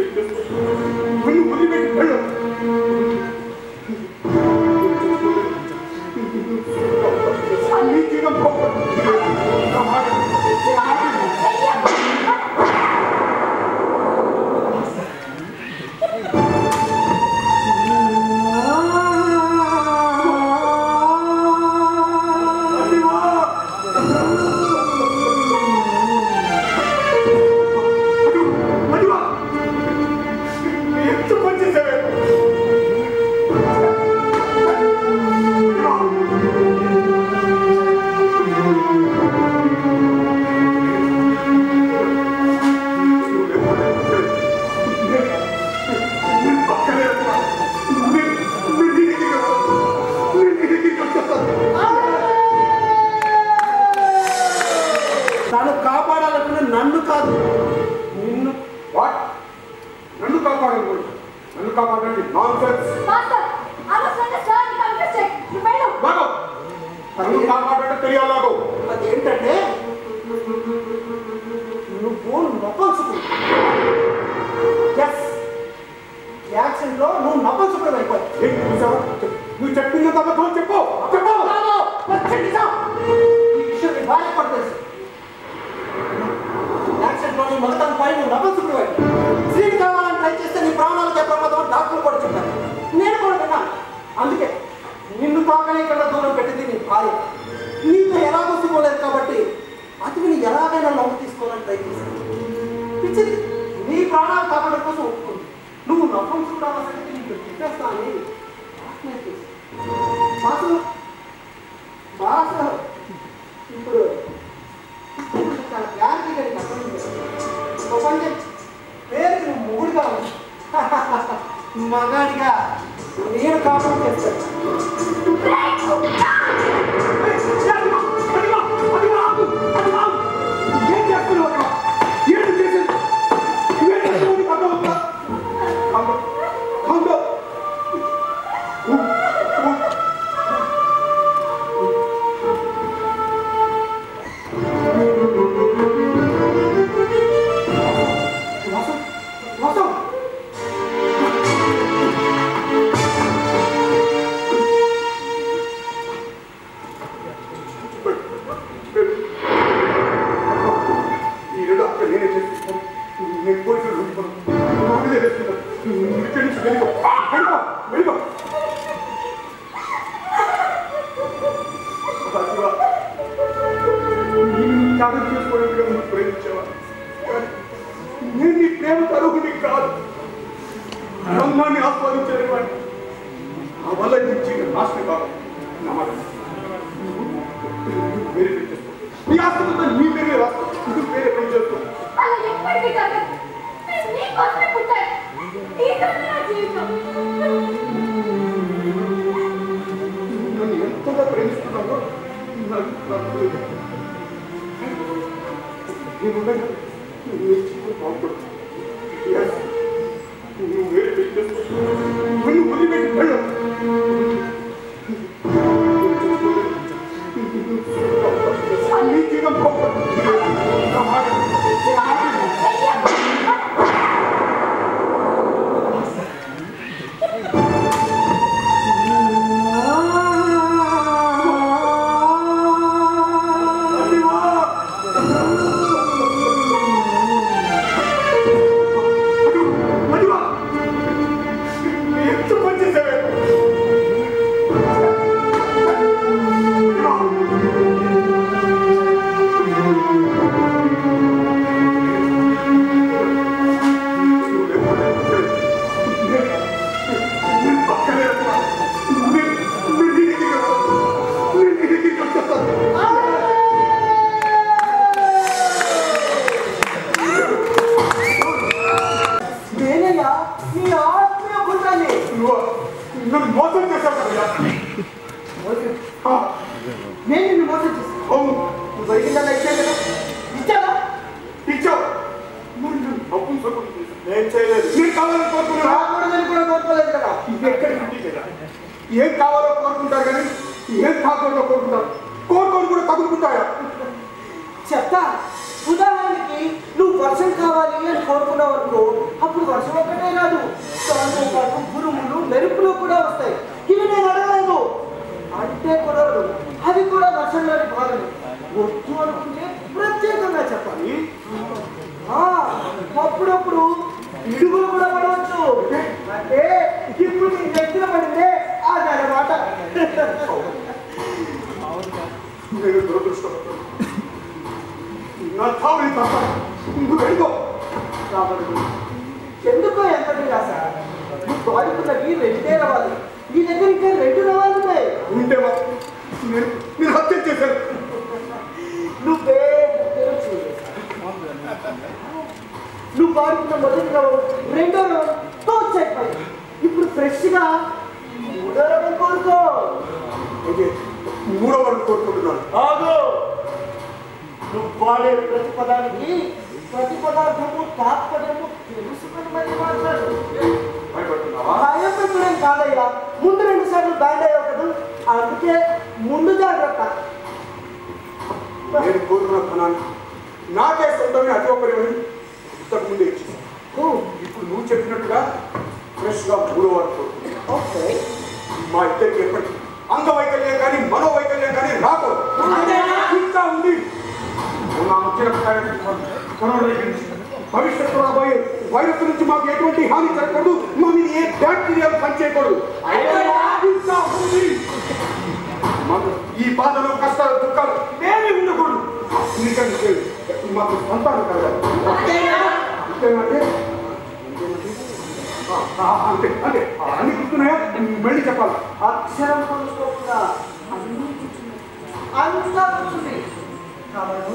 చెప్తా ఉదాహరణకి నువ్వు వర్షం కావాలి అని కోరుకున్నావు అనుకో, అప్పుడు వర్షం ఒక్కటే కాదు, దాంతో పాటు గురుములు మెరుపులు కూడా వస్తాయి. ఇవి నేను అడగలేదు అంటే కుదరదు, అవి కూడా వర్షంలోని భాగమే. వద్దు అనుకుంటే ప్రత్యేకంగా చెప్పాలి. అప్పుడప్పుడు పిడుగులు కూడా పడవచ్చు. అంటే ఇప్పుడు నీ నెత్తిన పడితే అదనమాట. నేను దురదృష్టపడ్డాను. నా తావని తప్ప నువ్వు వెళ్ళిపో. కాబట్టి ఎందుకో ఎంతటి రాస నువ్వు కోరుకున్నవి రెండే రవాలి. నీ దగ్గర ఇంకా 2 రవాలు ఉన్నాయి. ఉంటే నేను హత్య చేశాను. నువ్వే నువ్వు కోరుకున్న మొదటి రవం, 2వ రవం తోచెక్కాయి. ఇప్పుడు ఫ్రెష్గా 3వ రవం కోరుకో. అయితే 3వ వాడిని కోరుకుంటున్నాను. ఆగు. నువ్వు వాడే ప్రతి పదానికి ప్రతి పదార్థము తాత్పర్యము తెలుసుకుని మరి మాట్లాడు. భయపడుతున్నావా? భయపెట్టడం కాదయ్యా, ముందు 2 సార్లు బ్యాండ్ అయ్యావు కదా, అందుకే ముందు జాగ్రత్త. నేను కోరుకున్న ధనాన్ని నాకే సొంతమే అతిపరిమని ఇంతకుముందే ఇచ్చేసాను. ఇప్పుడు నువ్వు చెప్పినట్టుగా ఫ్రెష్గా 3వ వాడిని కోరుకుంటున్నాను. ఓకే. మా ఇద్దరికి ఎప్పటికీ అంగవైకల్యం కానీ మనోవైకల్యం కానీ రాకూడదు. ఇంకా ఉంది. నా ముఖ్య భవిష్యత్తు రాబోయే వైరస్ నుంచి మాకు ఎటువంటి హాని జరగకూడదు. మా మీద ఏ బ్యాక్టీరియా పనిచేయకూడదు. ఇంకా ఉంది. మాకు ఈ బాధలు కష్టాలు దుఃఖాలు ఏమీ ఉండకూడదు. ఎందుకంటే మాకు సంతానం కలగాలి. అంతేనంటే అంతే అంతే అన్ని గుర్తున్నాయా? మళ్ళీ చెప్పాలి. అక్షరం కొనుక్కోకుండా అంతా కూర్చుంది. కాబట్టి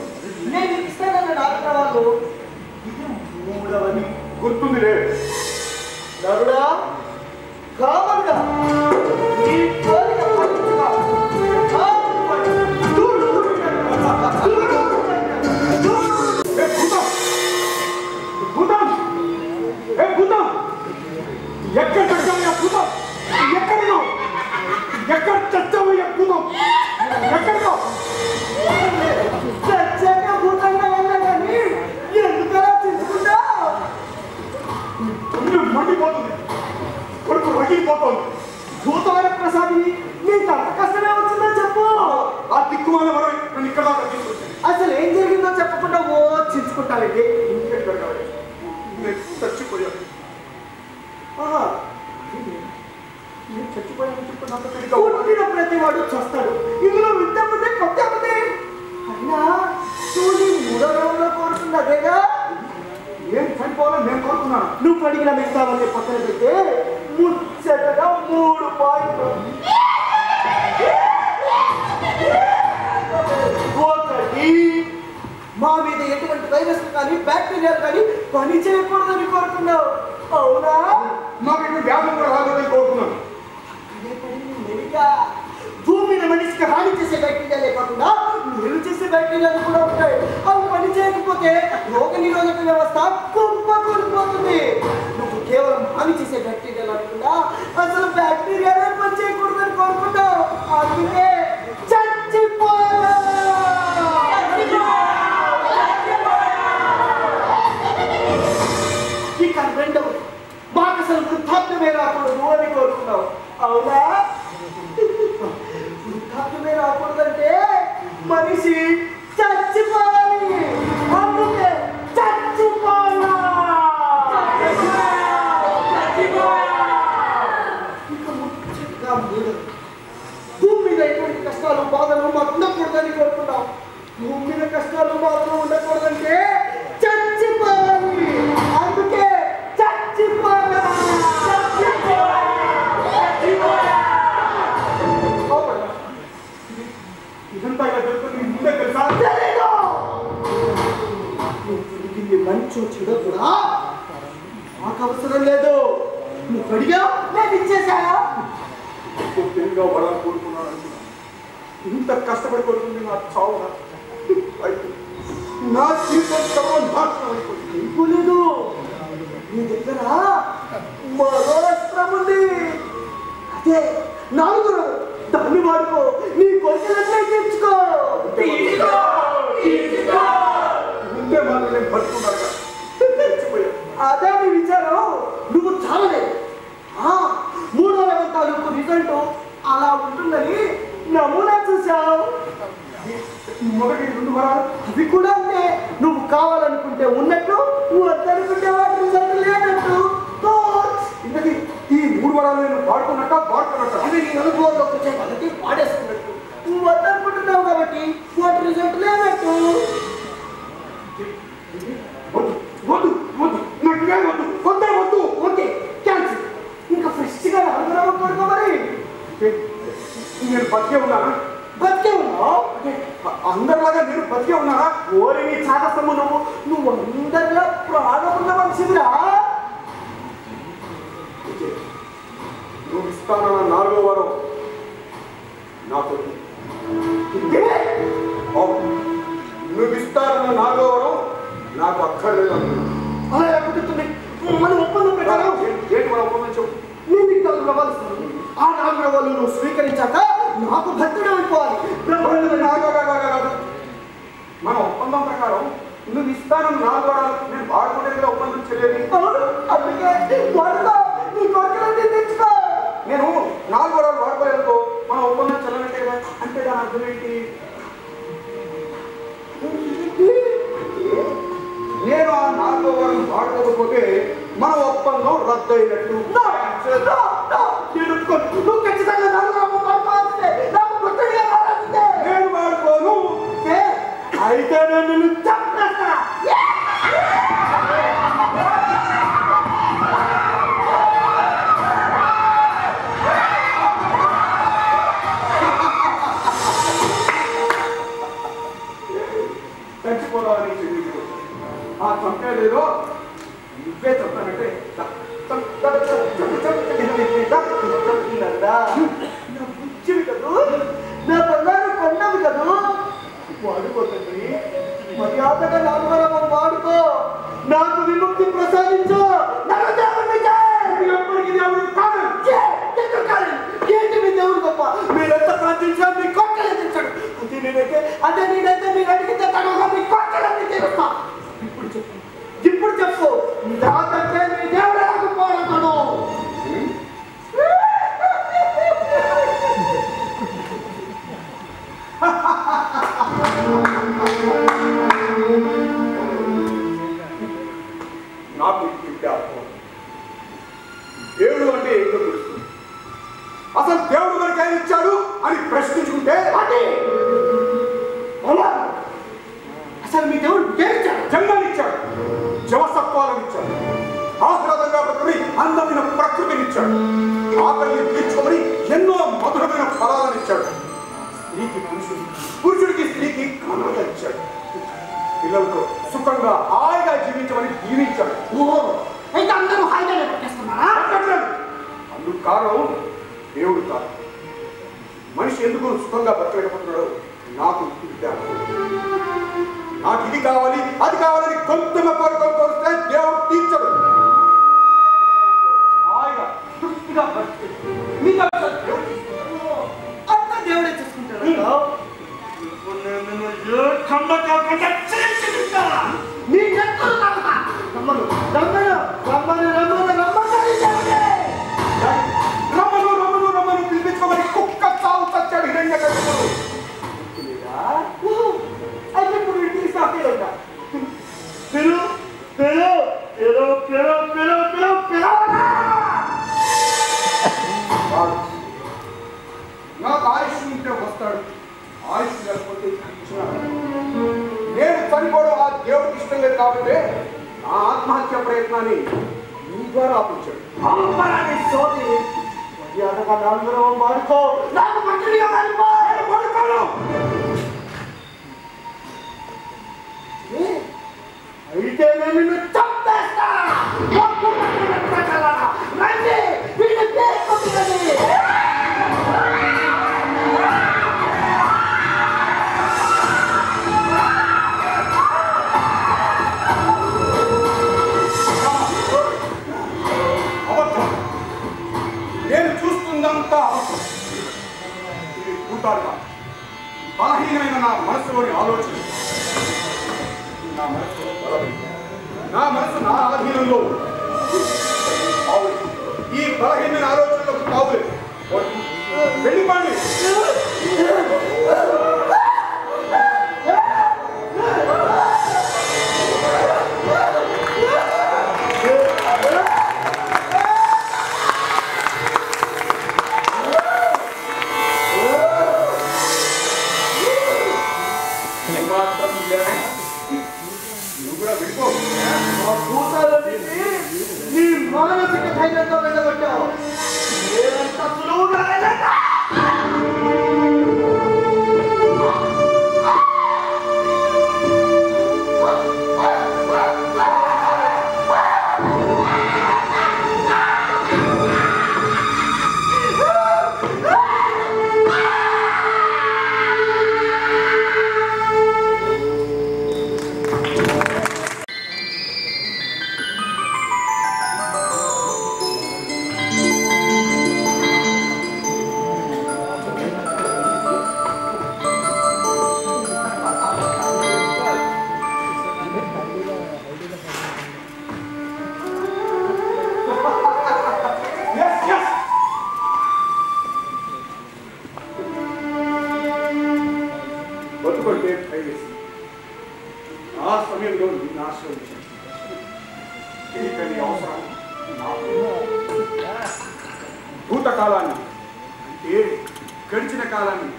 నేను ఇస్తానన్న డాక్టర్ వాళ్ళు ఇది 3వది గుర్తుందిలే. నరుడా, కామన్గా ఈ కోరిక ఫలించుగా. ఎక్కడ చచ్చావయ్యా భూతం? ఎక్కడున్నావు? ఎక్కడ చచ్చావయ్యా భూతం? ఎక్కడున్నావు? చచ్చాక భూతంగా ఉన్నా కానీ ఎందుకలా తెలుసుకుంటా? మండిపోతుంది, కొడుకు రగిలిపోతుంది. భూతవర ప్రసాదిని నీకు అంత కష్టమే వచ్చిందో చెప్పు. ఆ దిక్కుమాల వరం నన్ను ఇక్కడ దాకా తీసుకొచ్చింది. అసలు ఏం జరిగిందో చెప్పకుండా ఓ చించుకుంటానండి. నేను చచ్చిపోయాను. నేను చచ్చిపోయాను చెప్పుకున్నాక పుట్టిన ప్రతి వాడు చస్తాడు. ఇందులో వింత ముందే కొత్త ఉంది. అయినా చూసి 3వ రవంలో కోరుతుంది అదేగా. నేను చనిపోవాలని నేను కోరుకున్నాను. నువ్వు అడిగిన మిగతావన్నీ పక్కన పెడితే ముచ్చటగా 3 పాయింట్లు. 1, మా మీద ఎటువంటి వైరస్ కానీ బ్యాక్టీరియా కానీ పని చేయకూడదని కోరుకున్నావు. అవునా? నాకు ఇప్పుడు వ్యాధులు కూడా రాదని కోరుకున్నాను. భూమి మీద మనిషికి హాని చేసే బ్యాక్టీరియాలే కాకుండా మేలు చేసే బ్యాక్టీరియాలు కూడా ఉంటాయి. అవి పని చేయకపోతే రోగ నిరోధక వ్యవస్థ కుంభకూలిపోతుంది. నువ్వు కేవలం హాని చేసే బ్యాక్టీరియాలు అనుకున్నా అసలు బ్యాక్టీరియాలే పని చేయకూడదని కోరుకుంటావు. అందుకే చచ్చిపోయా. ఇక 2వది, మాకు అసలు వృద్ధాప్యమే రాకూడదు అని కోరుకున్నావు. అవునా? వృద్ధాప్యమే రాకూడదంటే మనిషి చచ్చిపోవాలి. అందుకే చచ్చిపోయా. ఇక ముఖ్యంగా 3వది, భూమి మీద ఎటువంటి కష్టాలు బాధలు మాకు ఉండకూడదని కోరుకున్నాం. భూమి మీద కష్టాలు బాధలు ఉండకూడదంటే చచ్చిపోవాలి. అందుకే చచ్చిపోయా. ఇదంతా ఇలా జరుగుతుంది ముందే తెలుసా? నువ్వు మంచో చెడో కూడా మాకు అవసరం లేదు. నువ్వు అడిగా నేను ఇచ్చేసానా? తెలుగుగా వాళ్ళని కోరుకున్నాను. ఇంత కష్టపడి కోరుకుంది నా చావు. నా జీవితం సర్వనాశనం అయిపోయింది. ఇంకోలేదు, నీ దగ్గర మరో అస్త్రం ఉంది. అదే 4వ, దాన్ని వాడుకో. నీ కోరికలన్నీ తెచ్చుకో. ముందే మాత్రం నేను బతుకున్నాను. అదే నీ విచారం. నమూనా చూసావు. మొదటి 2 వరాలు అవి కూడా అంటే నువ్వు కావాలనుకుంటే ఉన్నట్టు, నువ్వు వద్దనుకుంటే వాటి రిజల్ట్ లేనట్టు. ఇంతకీ ఈ 3 వరాలు నేను వాడుకున్నట్ట అవి నీ అనుభవంలోకి వచ్చే వాళ్ళకి వాడేసుకున్నట్టు. నువ్వు వద్దనుకుంటున్నావు కాబట్టి వాటి రిజల్ట్ లేనట్టు. వద్దు వద్దు నాకు ఏం వద్దు వద్దే వద్దు. Okay, cancel. ఇంకా ఫ్రెష్గా అనుగ్రహం కొడుకో. మరి నేను బతికే ఉన్నానా? బతికే ఉన్నావు. అందరిలాగా నేను బతికే ఉన్నానా? ఓరి నీ చాకసమ్ము నువ్వు అందరిలో ప్రాణం ఉన్న మనిషిదిరా. నువ్వు ఇస్తానన్న 4వ వరం నాకు నువ్వు ఇస్తానన్న 4వ వరం నాకు అక్కర్లేదు. అలా ఎక్కడుతుంది మన ఒప్పందం ప్రకారం ఏంటి మన ఒప్పందం చెప్పు. నేను నీకు 4 రవాలు ఇస్తాను. ఆ 4 రవాలు నువ్వు స్వీకరించాక నాకు భక్తుడు అయిపోవాలి. మన ఒప్పందం ప్రకారం నువ్వు ఇస్తానన్న 4 వరాలు నేను వాడుకునేదిగా ఒప్పందం చేయలేదు. అందుకే వాడుకో, నీ కోరికలన్నీ తెచ్చుకో. నేను 4 వరాలు వాడుకోలేదుకో మన ఒప్పందం చెల్లనట్టేగా. అంటే దాని అర్థం ఏంటి? నేను ఆ 4వ వరం వాడుకోకపోతే మన ఒప్పందం రద్దు అయినట్టు. నువ్వు ఖచ్చితంగా 4 రవాలు వాడుకోవాల్సిందే. నాకు భక్తుడిగా రావాల్సిందే. నేను వాడుకోను. అయితే నేను నిన్ను చంపేస్తా. చచ్చిపోదామని చెల్లించు. ఆ చంపేదేదో నువ్వే చెప్తానంటే నా బుచ్చివి కదూ, నా బంగారు కొండవి కదూ. వాడుకోతండి, మర్యాదగా 4వ వరం వాడుకో. నాకు విముక్తి ప్రసాదించు. నాకు దేవుడిని ఎప్పటికీ దేవుడు కాదు. ఏంటి మీ దేవుడు గొప్ప? మీరెంత ప్రార్థించారు మీ కోరికలు తెచ్చాడు. అదే నేనైతే మీరు అడిగితే తనగా మీ కోరికలన్నీ తీరుస్తా. ఇప్పుడు చెప్పు నాకంటే మీ దేవుడు రాకపోవడం. నాకు ఇంటి అర్థం దేవుడు అంటే ఏంటో తెలుస్తుంది. అసలు దేవుడు మనకి ఏమి ఇచ్చాడు అని ప్రశ్నించుకుంటే అసలు మీ దేవుడు జన్మని ఇచ్చాడు, జవసత్వాలను ఇచ్చాడు, ఆహ్లాదంగా బ్రతుకుని అందమైన ప్రకృతిని ఇచ్చాడు, ఆకలిని తీర్చుకొని ఎన్నో మధురమైన ఫలాలను ఇచ్చాడు, స్త్రీకి పురుషుడికి స్త్రీకి కళగా ఇచ్చాడు, పిల్లలతో సుఖంగా హాయిగా జీవించమని దీవించాడు. అయితే అందరూ హాయిగానే పట్టేస్తున్నారా? అందుకు కారణం దేవుడు కాదు. మనిషి ఎందుకు సుఖంగా బతకలేకపోతున్నాడో నాకు నాకు ఇది కావాలి అది కావాలని కొంచెం కోరికలతో వస్తే దేవుడు తీర్చడు. హాయిగా తృప్తిగా అంతా దేవుడే చూసుకుంటాడు. నీ ఎత్తులు నమ్మను రమ్మను రమ్మను రమ్మను రమ్మను రమ్మను రమ్మను పిలిపించుకోమని కుక్క చావు చచ్చాడు హిరణ్యకశిపుడు. అయితే ఇప్పుడు ఇంటికి సాపేదంట. నాకు ఆయుష్ ఉంటే వస్తాడు, ఆయుష్ లేకపోతే నేను చనిపోవడం ఆ దేవుడికి ఇష్టం లేదు కాబట్టి నా ఆత్మహత్య ప్రయత్నాన్ని నీ ద్వారా ఆపించాడు. సోది మర్యాదగా 4వ వరం వాడుకో. నాకు మంత్రిగా వాడుకోను. అయితే నేను నిన్ను చంపేస్తా. అబద్ధం. నేను చూస్తుందంతా అబద్ధం. ఇది భూతాలుగా బలహీనమైన నా మనసులోని ఆలోచన. నా మనసు నా ఆధీనంలో ఈ బలహీనమైన ఆలోచనలకు కావులేదు. వెళ్ళిపోండి. ధైర్యంతో వెళ్ళగొట్టావు. నేనంత సులువుగా వెళ్ళను. బతుకుంటే భయవేసి ఆ సమయంలో నిన్ను ఆశ్రయించాను. ఇక నీ అవసరం నాకు. భూతకాలాన్ని అంటే గడిచిన కాలాన్ని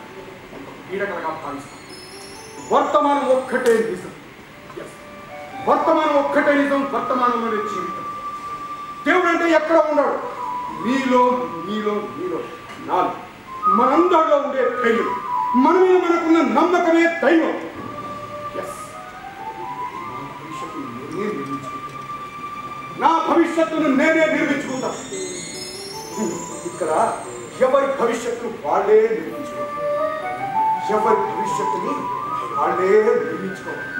పీడకలుగా భావిస్తాను. వర్తమానం ఒక్కటే నిజం. వర్తమానం ఒక్కటే నిజం. వర్తమానంలోనే జీవితం. దేవుడు అంటే ఎక్కడ ఉన్నాడు? నీలో నీలో నీలో నాలో మనందరిలో ఉండే ధైర్యం, మన మీద మనకున్న నమ్మకమే దైవం. నా భవిష్యత్తును నేనే నిర్మించుకుంటా. ఇక్కడ ఎవరి భవిష్యత్తును వాళ్ళే నిర్మించుకోవాలి. ఎవరి భవిష్యత్తుని వాళ్ళే నిర్మించుకోవాలి.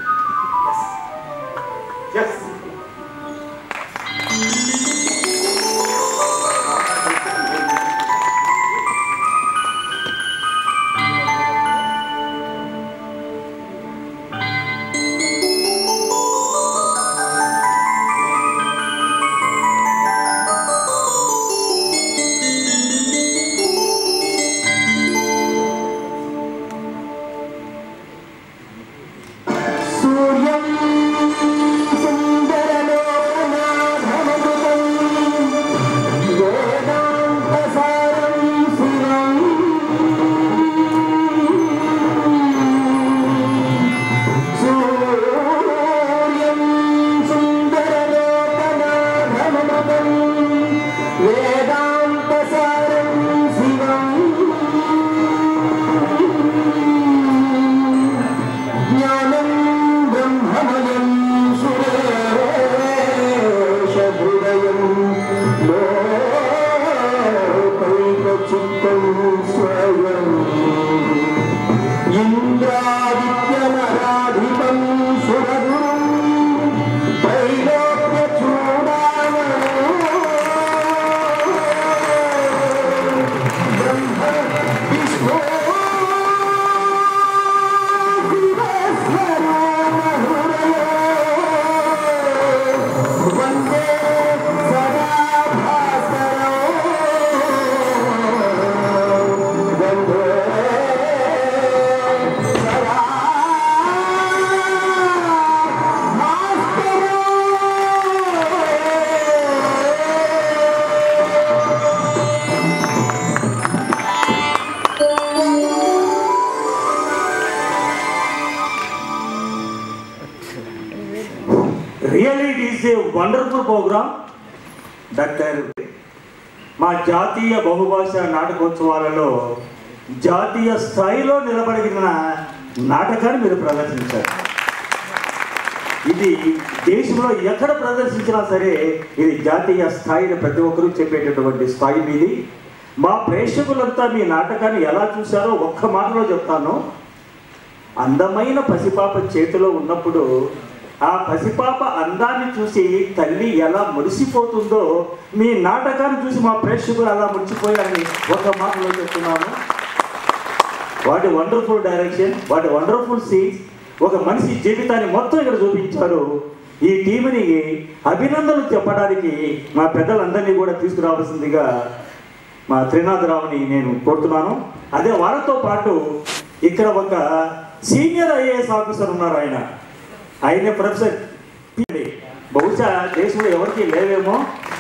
Really, it is a wonderful program. Doctor మా జాతీయ బహుభాష నాటకోత్సవాలలో జాతీయ స్థాయిలో నిలబడిన నాటకాన్ని మీరు ప్రదర్శించారు. ఇది దేశంలో ఎక్కడ ప్రదర్శించినా సరే ఇది జాతీయ స్థాయిని ప్రతి ఒక్కరూ చెప్పేటటువంటి స్థాయి మీది. మా ప్రేక్షకులంతా మీ నాటకాన్ని ఎలా చూశారో ఒక్క మాటలో చెప్తాను. అందమైన పసిపాప చేతిలో ఉన్నప్పుడు ఆ పసిపాప అందాన్ని చూసి తల్లి ఎలా మురిసిపోతుందో మీ నాటకాన్ని చూసి మా ప్రేక్షకులు అలా మురిసిపోయారని ఒక మాటలో చెప్తున్నాను. వాటి వండర్ఫుల్ డైరెక్షన్, వాటి వండర్ఫుల్ సీన్స్, ఒక మనిషి జీవితాన్ని మొత్తం ఇక్కడ చూపించారు. ఈ టీంని అభినందనలు చెప్పడానికి మా పెద్దలందరినీ కూడా తీసుకురావాల్సిందిగా మా త్రినాథరావుని నేను కోరుతున్నాను. అదే వాళ్ళతో పాటు ఇక్కడ ఒక సీనియర్ ఐఏఎస్ ఆఫీసర్ ఉన్నారు. ఆయన ప్రొఫెసర్ బహుశా దేశంలో ఎవరికి లేవేమో.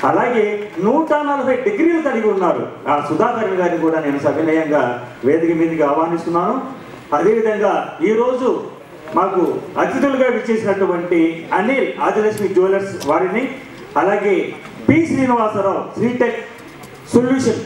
అలాగే 140 డిగ్రీలు కలిగి ఉన్నారు. ఆ సుధాకర్ గారిని కూడా నేను సవినయంగా వేదిక మీదకి ఆహ్వానిస్తున్నాను. అదేవిధంగా ఈరోజు మాకు అతిథులుగా విచ్చేసినటువంటి అనిల్ ఆదిలక్ష్మి జ్యువెలర్స్ వారిని, అలాగే పి శ్రీనివాసరావు శ్రీటెక్ సొల్యూషన్